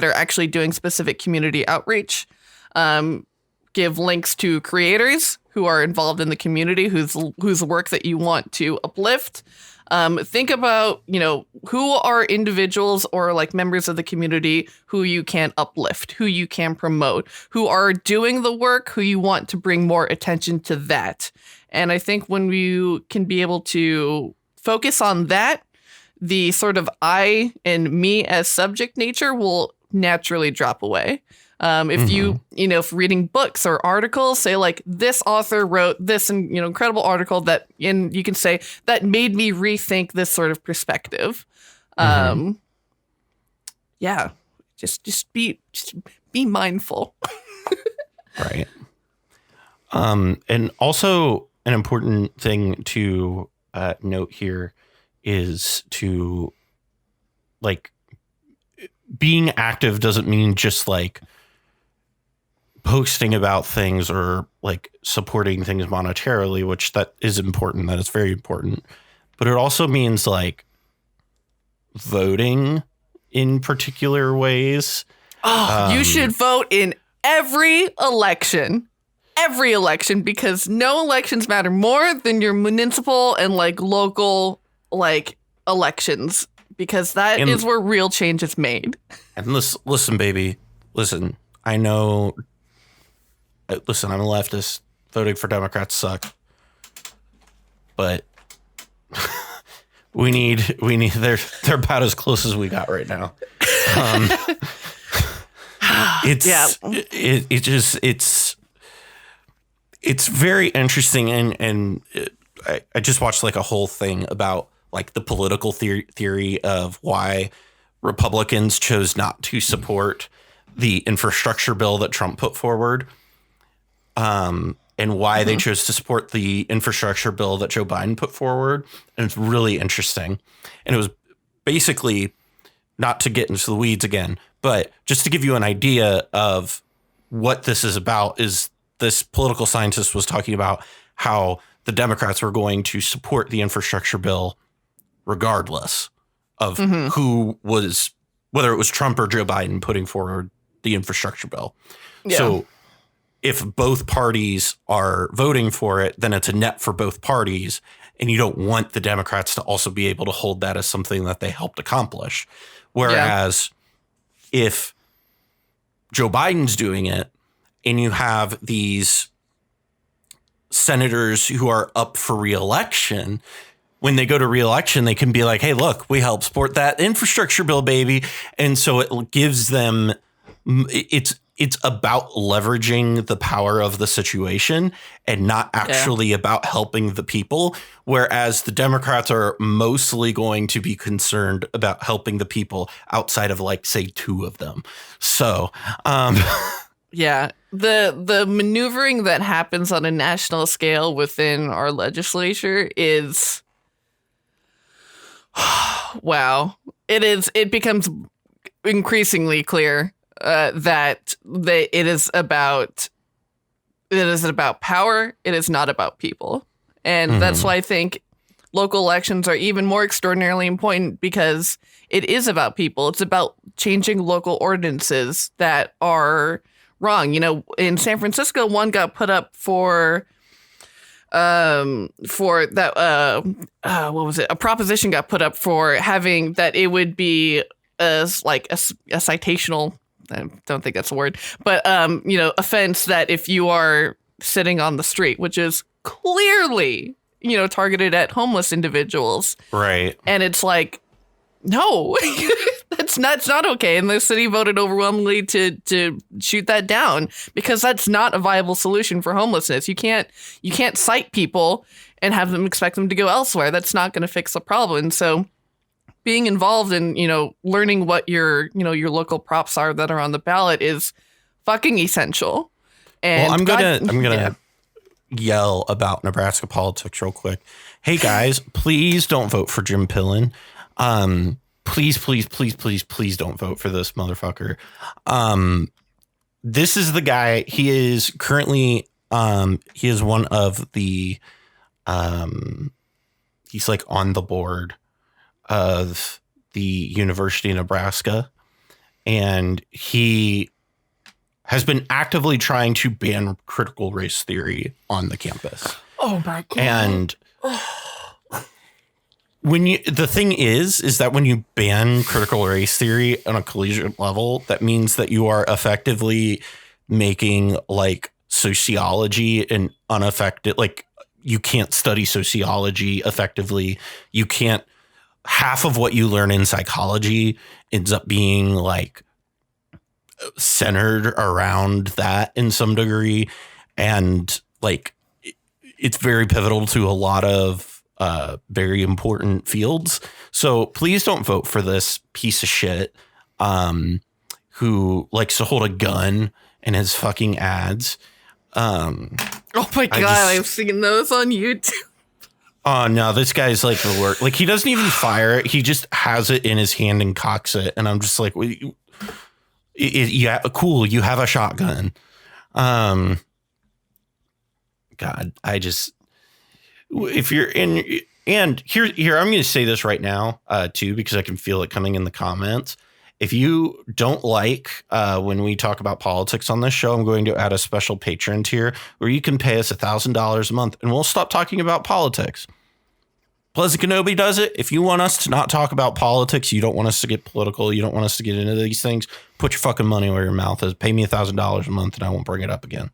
are actually doing specific community outreach. Give links to creators who are involved in the community, whose work that you want to uplift. Think about, who are individuals or like members of the community who you can uplift, who you can promote, who are doing the work, who you want to bring more attention to that. And I think when you can be able to focus on that, the sort of I and me as subject nature will naturally drop away. If you, if reading books or articles, say like, this author wrote this, incredible article that, and you can say that made me rethink this sort of perspective. Yeah, just be mindful. Right. And also an important thing to note here is to like being active doesn't mean just like posting about things or like supporting things monetarily, which that is important. That is very important. But it also means like voting in particular ways. Oh, you should vote in every election, because no elections matter more than your municipal and like local like elections, because that is where real change is made. And listen, baby, listen, I know. Listen, I'm a leftist. Voting for Democrats suck. But we need they're about as close as we got right now. It's very interesting, and I just watched like a whole thing about like the political theory of why Republicans chose not to support the infrastructure bill that Trump put forward, and why they chose to support the infrastructure bill that Joe Biden put forward. And it's really interesting. And it was basically, not to get into the weeds again, but just to give you an idea of what this is about, is this political scientist was talking about how the Democrats were going to support the infrastructure bill regardless of who was, whether it was Trump or Joe Biden putting forward the infrastructure bill. Yeah. So if both parties are voting for it, then it's a net for both parties. And you don't want the Democrats to also be able to hold that as something that they helped accomplish. Whereas if Joe Biden's doing it and you have these senators who are up for reelection, when they go to reelection, they can be like, hey, look, we helped support that infrastructure bill, baby. And so it gives them, it's about leveraging the power of the situation and not actually about helping the people. Whereas the Democrats are mostly going to be concerned about helping the people outside of like, say, two of them. So, yeah, the maneuvering that happens on a national scale within our legislature is, wow, it becomes increasingly clear that it is about power. It is not about people. And that's why I think local elections are even more extraordinarily important, because it is about people. It's about changing local ordinances that are wrong. You know, in San Francisco, one got put up for that, what was it? A proposition got put up for having that it would be as like a citational, I don't think that's a word, but, offense that if you are sitting on the street, which is clearly, targeted at homeless individuals. Right. And it's like, no, it's not okay. And the city voted overwhelmingly to shoot that down, because that's not a viable solution for homelessness. You can't cite people and have them expect them to go elsewhere. That's not going to fix the problem. And so being involved in, learning what your local props are that are on the ballot is fucking essential. And well, I'm gonna yell about Nebraska politics real quick. Hey guys, please don't vote for Jim Pillen. Please don't vote for this motherfucker. This is the guy. He is currently, he is one of the, he's like on the board of the University of Nebraska, and he has been actively trying to ban critical race theory on the campus. Oh my God. And the thing is that when you ban critical race theory on a collegiate level, that means that you are effectively making like sociology an unaffected, like you can't study sociology effectively. You can't, half of what you learn in psychology ends up being like centered around that in some degree. And like, it's very pivotal to a lot of very important fields. So please don't vote for this piece of shit who likes to hold a gun in his fucking ads. Oh my God, I've seen those on YouTube. Oh no, this guy's like the worst. Like he doesn't even fire it. He just has it in his hand and cocks it. And I'm just like, yeah, cool. You have a shotgun. God, if you're in, and here, I'm going to say this right now, too, because I can feel it coming in the comments. If you don't like when we talk about politics on this show, I'm going to add a special patron tier where you can pay us $1,000 a month and we'll stop talking about politics. Pleasant Kenobi does it. If you want us to not talk about politics, you don't want us to get political, you don't want us to get into these things, put your fucking money where your mouth is. Pay me $1,000 a month and I won't bring it up again.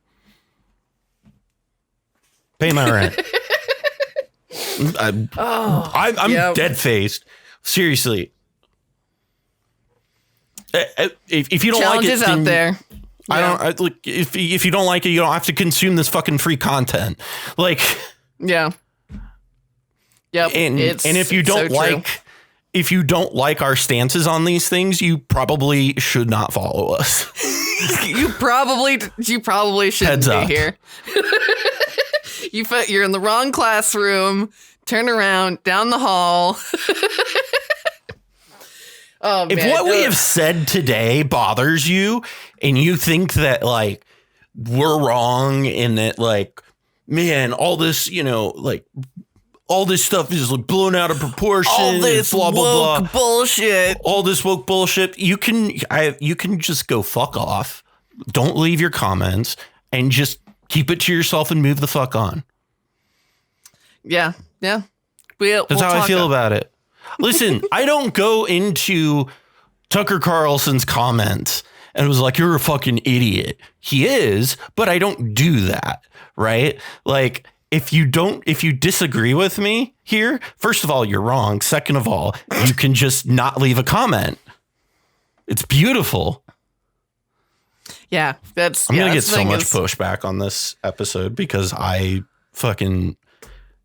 Pay my rent. I'm dead faced. Seriously. If you don't Challenges like it, out there. If you don't like it, you don't have to consume this fucking free content. Like, yeah, yep. And if you don't if you don't like our stances on these things, you probably should not follow us. you probably shouldn't be here. You're in the wrong classroom. Turn around, down the hall. Oh, if what we have said today bothers you and you think that like we're wrong and that like, man, all this, like all this stuff is like blown out of proportion. All this blah, blah, blah. bullshit. All this woke bullshit. You can just go fuck off. Don't leave your comments and just keep it to yourself and move the fuck on. Yeah. Yeah. That's how I feel about it. Listen, I don't go into Tucker Carlson's comments and was like, you're a fucking idiot. He is, but I don't do that. Right. Like if you disagree with me here, first of all, you're wrong. Second of all, you can just not leave a comment. It's beautiful. Yeah. I'm going to get so much pushback on this episode because I fucking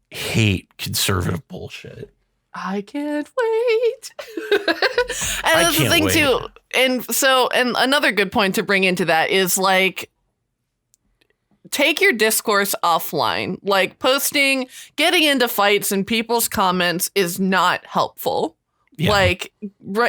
hate conservative bullshit. I can't wait. And that's the thing too. And another good point to bring into that is like, take your discourse offline. Like getting into fights in people's comments is not helpful. Yeah. Like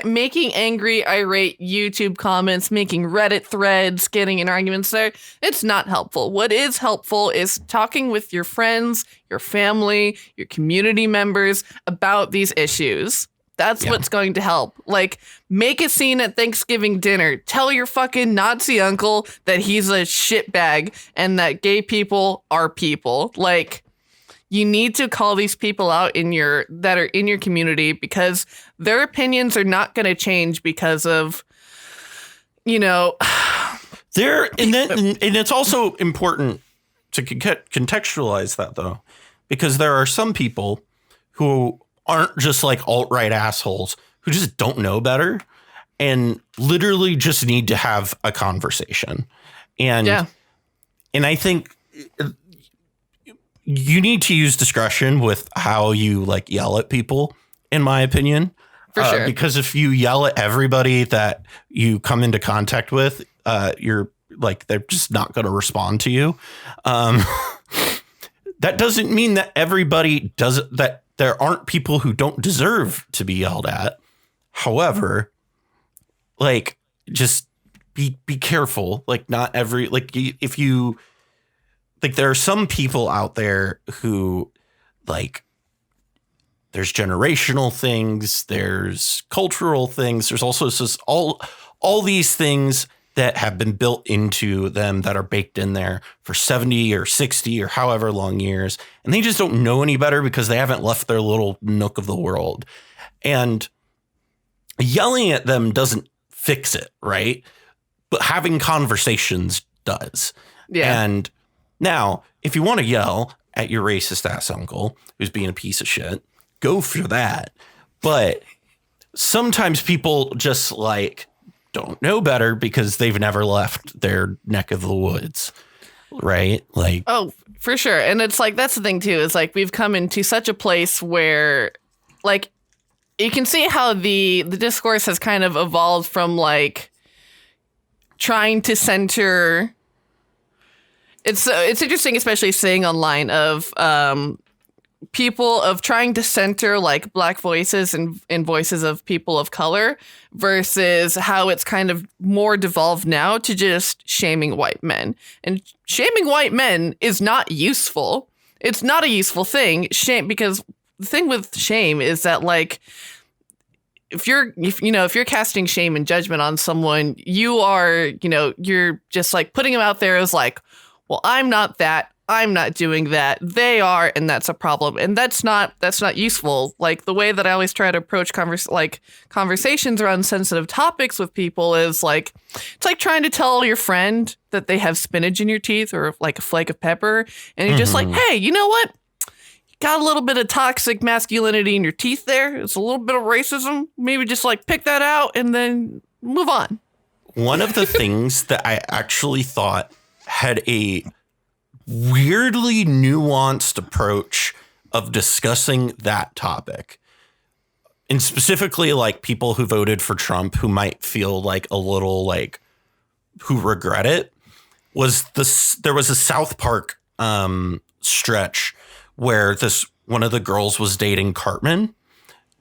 making angry, irate YouTube comments, making Reddit threads, getting in arguments there, it's not helpful. What is helpful is talking with your friends, your family, your community members about these issues. That's what's going to help. Like, make a scene at Thanksgiving dinner. Tell your fucking Nazi uncle that he's a shitbag and that gay people are people. Like, you need to call these people out that are in your community because their opinions are not going to change because of, and it's also important to contextualize that though, because there are some people who aren't just like alt-right assholes who just don't know better and literally just need to have a conversation. And I think you need to use discretion with how you like yell at people, in my opinion. For sure. Because if you yell at everybody that you come into contact with, you're like, they're just not going to respond to you. That doesn't mean that everybody does that. There aren't people who don't deserve to be yelled at. However, like, just be careful. Like, not every, like, if you, like, there are some people out there who, like, there's generational things, there's cultural things, there's also just all these things that have been built into them that are baked in there for 70 or 60 or however long years. And they just don't know any better because they haven't left their little nook of the world. And yelling at them doesn't fix it, right? But having conversations does. Yeah. And now, if you want to yell at your racist ass uncle who's being a piece of shit, go for that. But sometimes people just like don't know better because they've never left their neck of the woods, right? Like, oh, for sure. And it's like, that's the thing too, is like, we've come into such a place where like, you can see how the discourse has kind of evolved from like trying to center It's interesting, especially seeing online of people of trying to center like Black voices and voices of people of color versus how it's kind of more devolved now to just shaming white men. And shaming white men is not useful. It's not a useful thing. Shame, because the thing with shame is that like if you're casting shame and judgment on someone, you're just like putting them out there as like, well, I'm not that. I'm not doing that. They are, and that's a problem. And that's not useful. Like the way that I always try to approach conversations around sensitive topics with people is like, it's like trying to tell your friend that they have spinach in your teeth or like a flake of pepper. And you're just like, hey, you know what? You got a little bit of toxic masculinity in your teeth there. It's a little bit of racism. Maybe just like pick that out and then move on. One of the things that I actually thought had a weirdly nuanced approach of discussing that topic, and specifically like people who voted for Trump who might feel like a little like who regret it, was this. There was a South Park stretch where one of the girls was dating Cartman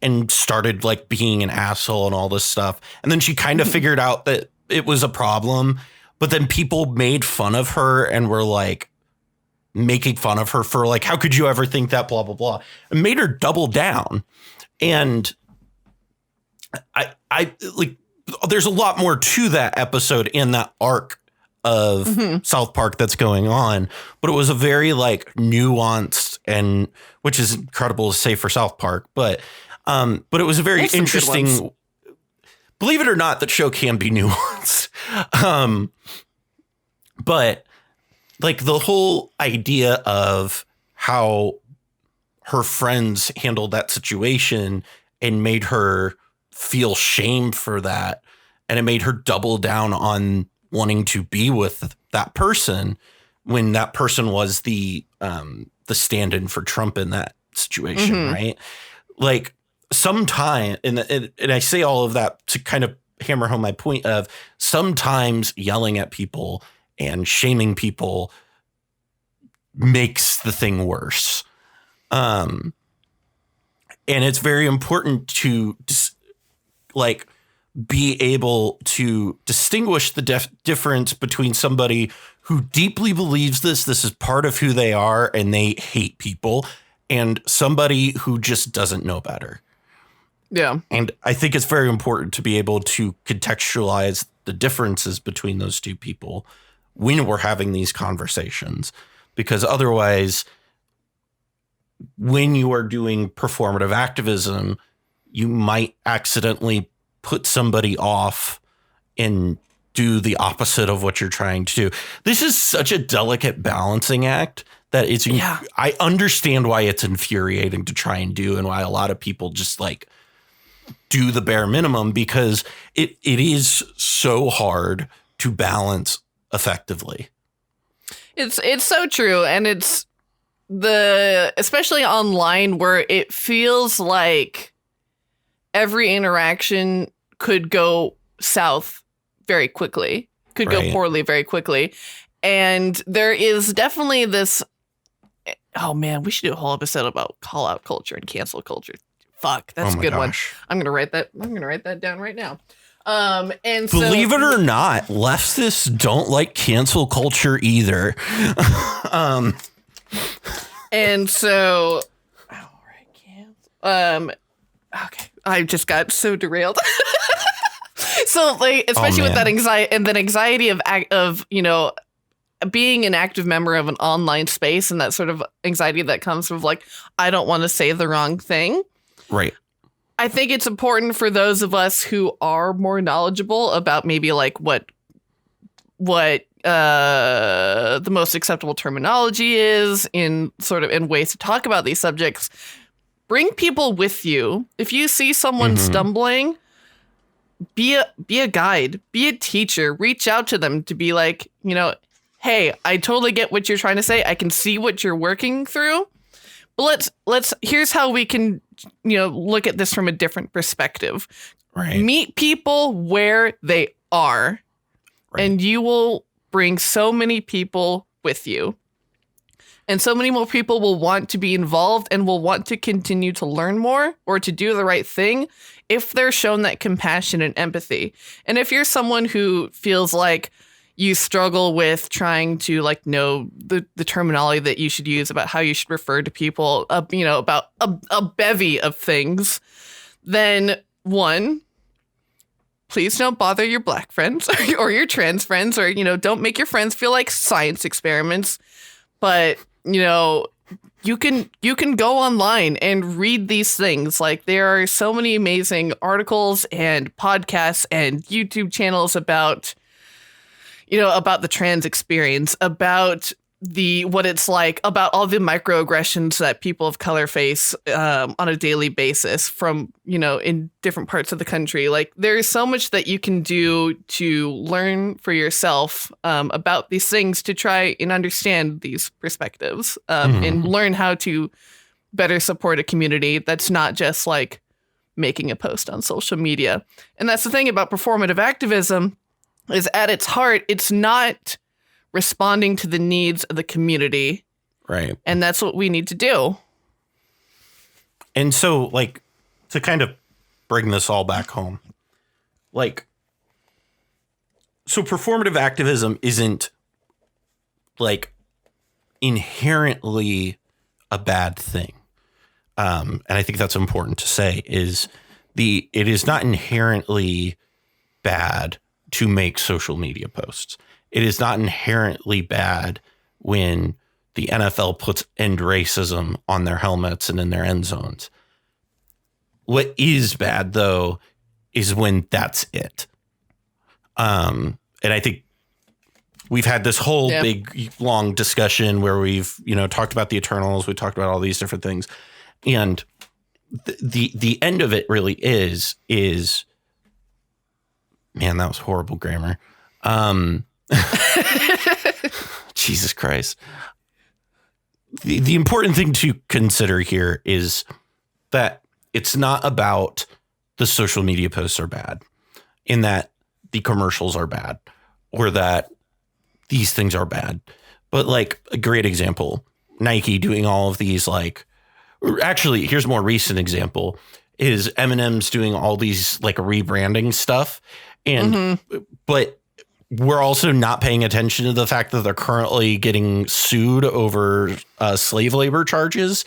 and started like being an asshole and all this stuff, and then she kind of figured out that it was a problem, but then people made fun of her and were like making fun of her for like, how could you ever think that, blah, blah, blah, and made her double down. And I like, there's a lot more to that episode and that arc of South Park that's going on, but it was a very like nuanced, and which is incredible to say for South Park, but it was a very interesting, believe it or not, that show can be nuanced. But like the whole idea of how her friends handled that situation and made her feel shame for that. And it made her double down on wanting to be with that person when that person was the stand-in for Trump in that situation. Right. Like sometime, and I say all of that to kind of hammer home my point of sometimes yelling at people and shaming people makes the thing worse. And it's very important to like be able to distinguish the difference between somebody who deeply believes this is part of who they are and they hate people, and somebody who just doesn't know better. Yeah. And I think it's very important to be able to contextualize the differences between those two people when we're having these conversations, because otherwise, when you are doing performative activism, you might accidentally put somebody off and do the opposite of what you're trying to do. This is such a delicate balancing act that it's, I understand why it's infuriating to try and do, and why a lot of people just like do the bare minimum, because it is so hard to balance effectively. It's so true. And it's especially online, where it feels like every interaction could go south very quickly, could go poorly very quickly. And there is definitely this, oh man, we should do a whole episode about call out culture and cancel culture. Fuck, that's a good one. I'm gonna write that down right now. And so, believe it or not, leftists don't like cancel culture either. And so, all right, okay, I just got so derailed. So, like, especially with that anxiety, and then anxiety of being an active member of an online space, and that sort of anxiety that comes from like, I don't want to say the wrong thing. Right. I think it's important for those of us who are more knowledgeable about maybe like what the most acceptable terminology is in ways to talk about these subjects. Bring people with you. If you see someone stumbling, be a guide, be a teacher, reach out to them to be like, hey, I totally get what you're trying to say. I can see what you're working through. But here's how we can, look at this from a different perspective. Right. Meet people where they are, and you will bring so many people with you. And so many more people will want to be involved and will want to continue to learn more or to do the right thing if they're shown that compassion and empathy. And if you're someone who feels like you struggle with trying to like know the terminology that you should use about how you should refer to people, about a bevy of things, then one, please don't bother your Black friends or your trans friends, or, don't make your friends feel like science experiments. But, you can go online and read these things. Like, there are so many amazing articles and podcasts and YouTube channels about the trans experience, about what it's like, about all the microaggressions that people of color face on a daily basis from, in different parts of the country. Like, there's so much that you can do to learn for yourself about these things, to try and understand these perspectives and learn how to better support a community that's not just like making a post on social media. And that's the thing about performative activism, is at its heart, it's not responding to the needs of the community. Right. And that's what we need to do. And so, like, to kind of bring this all back home, like, so performative activism isn't like inherently a bad thing. And I think that's important to say, it is not inherently bad to make social media posts. It is not inherently bad when the NFL puts end racism on their helmets and in their end zones. What is bad, though, is when that's it. And I think we've had this whole big, long discussion where we've, talked about the Eternals. We talked about all these different things. And the end of it really is, man, that was horrible grammar. Jesus Christ. The important thing to consider here is that it's not about the social media posts are bad, in that the commercials are bad, or that these things are bad. But like a great example, Nike doing all of these, like, actually, here's a more recent example, is Eminem's doing all these like rebranding stuff. And, but we're also not paying attention to the fact that they're currently getting sued over slave labor charges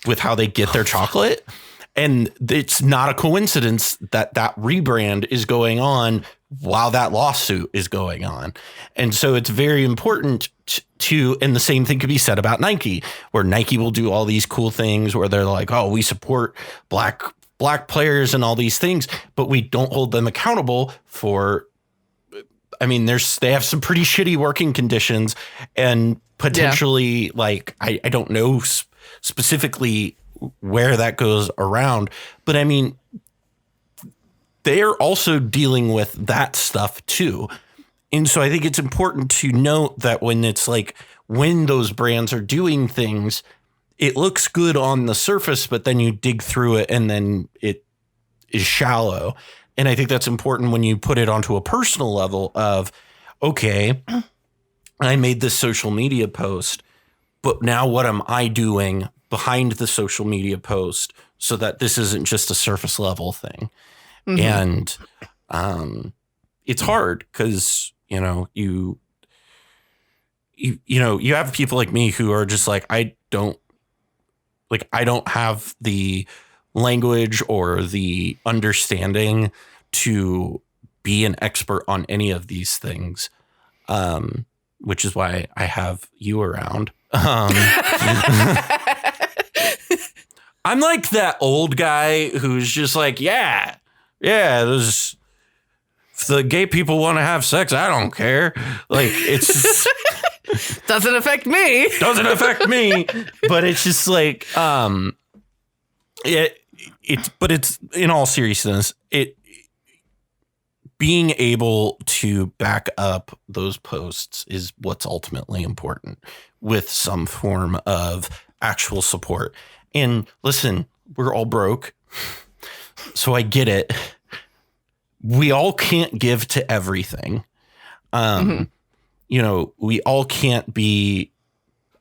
with how they get their chocolate. And it's not a coincidence that rebrand is going on while that lawsuit is going on. And so it's very important to, and the same thing could be said about Nike, where Nike will do all these cool things where they're like, oh, we support black players and all these things, but we don't hold them accountable for, I mean, they have some pretty shitty working conditions, and potentially like, I don't know specifically where that goes around, but I mean, they're also dealing with that stuff too. And so I think it's important to note that when it's like, when those brands are doing things, it looks good on the surface, but then you dig through it and then it is shallow. And I think that's important when you put it onto a personal level of, okay, I made this social media post, but now what am I doing behind the social media post so that this isn't just a surface level thing? And it's hard because, you have people like me who are just like, I don't have the language or the understanding to be an expert on any of these things, which is why I have you around. I'm like that old guy who's just like, yeah, if the gay people want to have sex, I don't care. Like, it's doesn't affect me. But it's just like, but it's in all seriousness, being able to back up those posts is what's ultimately important, with some form of actual support. And listen, we're all broke, so I get it. We all can't give to everything. we all can't be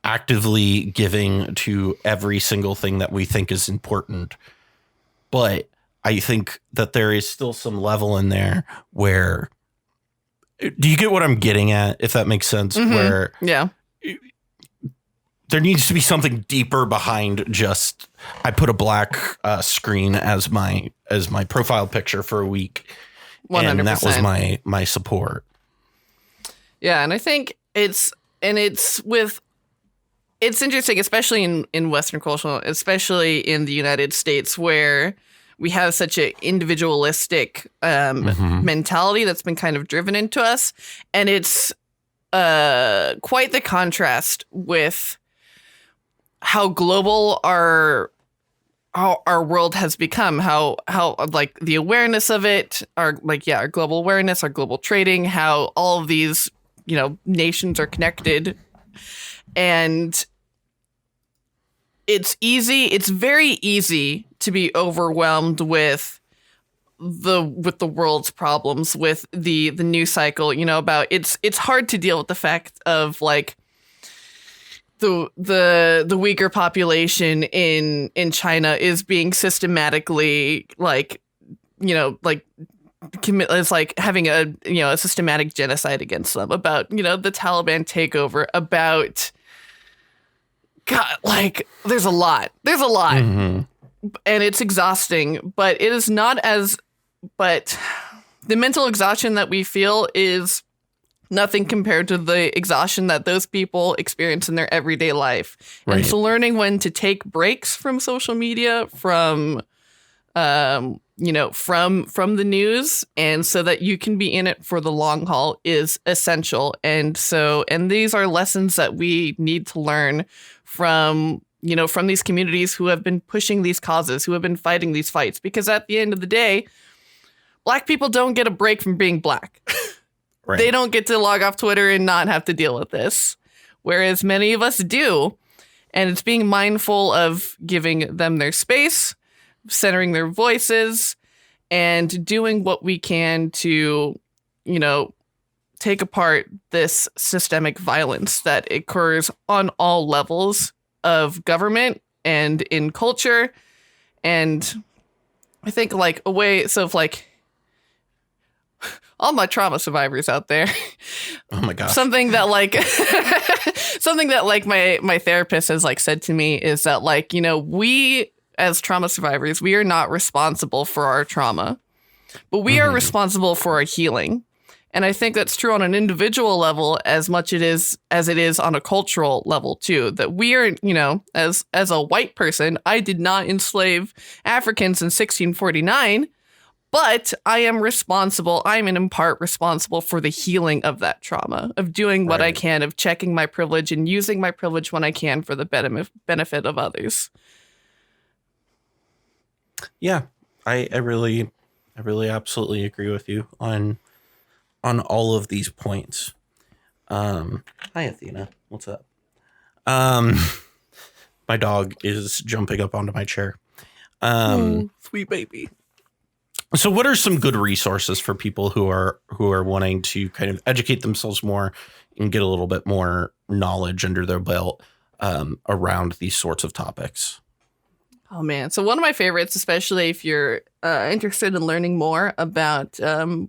actively giving to every single thing that we think is important. But I think that there is still some level in there where, do you get what I'm getting at? If that makes sense, where there needs to be something deeper behind just, I put a black screen as my profile picture for a week. 100%. And that was my support. Yeah. And I think it's interesting, especially in Western culture, especially in the United States, where we have such an individualistic mentality that's been kind of driven into us. And it's quite the contrast with how global our world has become, how like the awareness of it, our global awareness, our global trading, how all of these, nations are connected. And it's very easy to be overwhelmed with the world's problems, with the news cycle, about it's hard to deal with the fact of like the Uyghur population in China is being systematically it's like having a systematic genocide against them, about the Taliban takeover, about God, like there's a lot, and it's exhausting, but it is not but the mental exhaustion that we feel is nothing compared to the exhaustion that those people experience in their everyday life. Right. And so learning when to take breaks from social media, from the news, and so that you can be in it for the long haul is essential. And these are lessons that we need to learn from these communities who have been pushing these causes, who have been fighting these fights, because at the end of the day, Black people don't get a break from being Black. Right. They don't get to log off Twitter and not have to deal with this, whereas many of us do. And it's being mindful of giving them their space, centering their voices, and doing what we can to, take apart this systemic violence that occurs on all levels of government and in culture. And I think all my trauma survivors out there. Oh my gosh. Something that my therapist has said to me is that we as trauma survivors, we are not responsible for our trauma, but we are responsible for our healing. And I think that's true on an individual level as much as it is on a cultural level too, that we are, as a white person, I did not enslave Africans in 1649. But I am responsible. I'm in part responsible for the healing of that trauma, of doing what I can, of checking my privilege and using my privilege when I can for the benefit of others. Yeah, I really absolutely agree with you on all of these points. Hi, Athena. What's up? My dog is jumping up onto my chair. Sweet baby. So what are some good resources for people who are wanting to kind of educate themselves more and get a little bit more knowledge under their belt around these sorts of topics? Oh, man. So one of my favorites, especially if you're interested in learning more about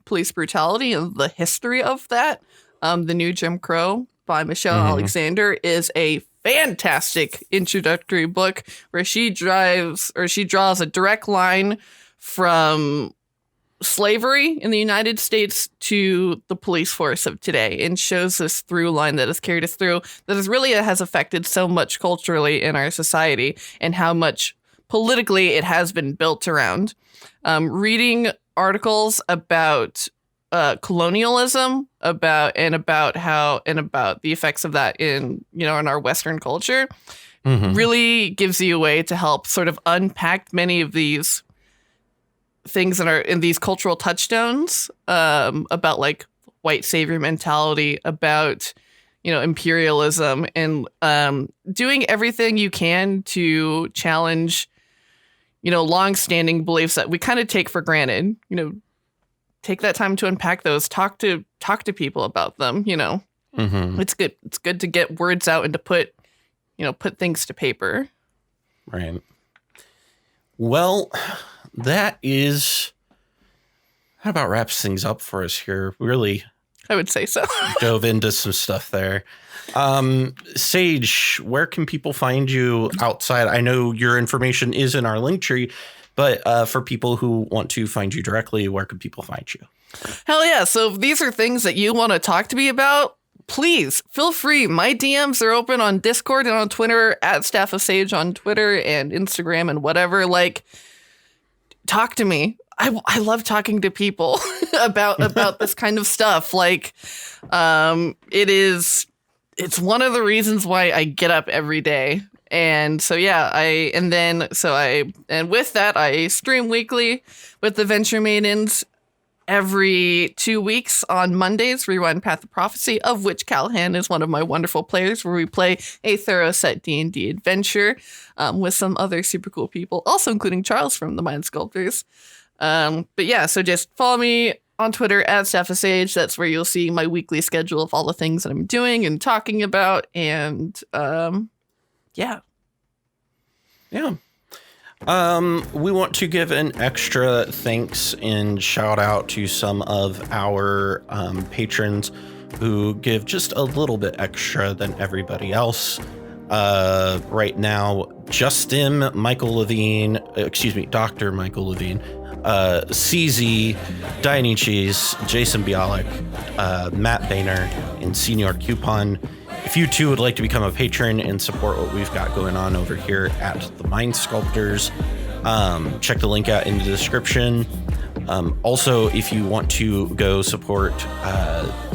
police brutality and the history of that, The New Jim Crow by Michelle Alexander is a fantastic introductory book where she draws a direct line from slavery in the United States to the police force of today, and shows this through line that has carried us through, that has affected so much culturally in our society, and how much politically it has been built around. Reading articles about colonialism, about the effects of that in our Western culture, really gives you a way to help sort of unpack many of these things that are in these cultural touchstones, about white savior mentality, about imperialism, and doing everything you can to challenge long-standing beliefs that we kind of take for granted. Take that time to unpack those, talk to people about them. Mm-hmm. It's good. It's good to get words out and to put things to paper. Right. Well, that about wraps things up for us here. Really, I would say so. dove into some stuff there. Sage, where can people find you outside? I know your information is in our link tree, but for people who want to find you directly, where can people find you? Hell yeah. So if these are things that you want to talk to me about, please feel free. My DMs are open on Discord and on Twitter at Staff of Sage on Twitter and Instagram and whatever. Like, talk to me. I love talking to people about this kind of stuff. Like, it's one of the reasons why I get up every day. And so, yeah, with that, I stream weekly with the Venture Maidens every 2 weeks on Mondays, Rewind Path of Prophecy, of which Callahan is one of my wonderful players, where we play a thorough set D&D adventure with some other super cool people, also including Charles from the Mind Sculptors. But yeah, so just follow me on Twitter at Staff of Sage. That's where you'll see my weekly schedule of all the things that I'm doing and talking about. And yeah. We want to give an extra thanks and shout out to some of our patrons who give just a little bit extra than everybody else. Right now, Dr. Michael Levine, CZ, Diane Cheese, Jason Bialik, Matt Boehner, and Senior Coupon. If you too would like to become a patron and support what we've got going on over here at the Mind Sculptors, check the link out in the description. Also, if you want to go support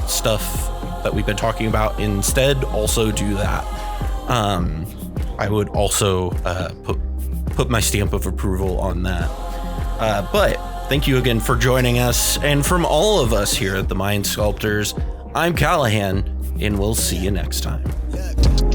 stuff that we've been talking about instead, also do that. I would also put my stamp of approval on that. But thank you again for joining us. And from all of us here at the Mind Sculptors, I'm Callahan, and we'll see you next time.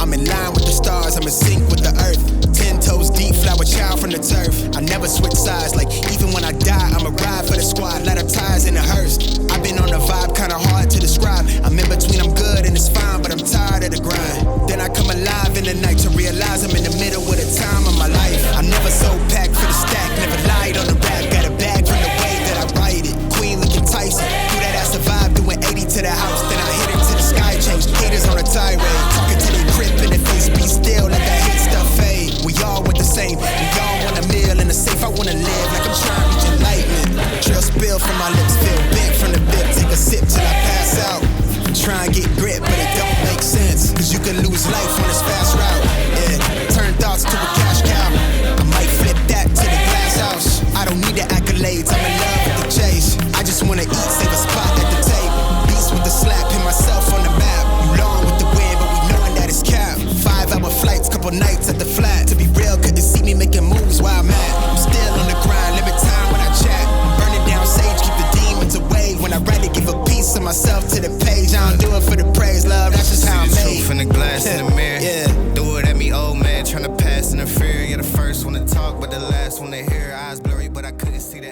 I'm in line with the stars, I'm in sync with the earth. 10 toes deep, flower child from the turf. I never switch sides, like even when I die, I'm a ride for the squad, ladder ties in a hearse. I've been on the vibe, kinda hard to describe. I'm in between, I'm good and it's fine, but I'm tired of the grind. Then I come alive in the night to realize I'm in the middle of the time of my life. I never so packed for the stack, never lied on the rap. Got a bag from the way that I write it. Queen looking Tyson, do that ass survive, doing 80 to the house. Then I hit it to the sky, change haters on a tirade. Talking to the crib in the face, be still, let that hate stuff fade. We all want the same, we all want a meal in the safe. I wanna live like I'm trying to reach enlightenment. Trail spill from my lips, feel big from the bib. Take a sip till I pass out. Try and get grit, but it don't make sense, cause you can lose life on this fast route. Yeah, turn thoughts to a cash cow. I might flip that to the glass house. I don't need the accolades, I'm in love with the chase. I just wanna eat, save a spot at the table. Beast with the slap, pin myself on the map. You long with the wind, but we knowing that it's capped. 5-hour flights, couple nights at the flat. To be real, couldn't see me making moves while I'm at. I'm still on the grind, limit time when I chat. I'm burning down sage, keep the demons away. When I write it, give a piece of myself to the page. I don't do it for the praise, love, that's just how I'm made. Truth in the glass in the mirror. Yeah. Do it at me, old man, trying to pass in the fear. You're the first one to talk, but the last one to hear. Eyes blurry, but I couldn't see the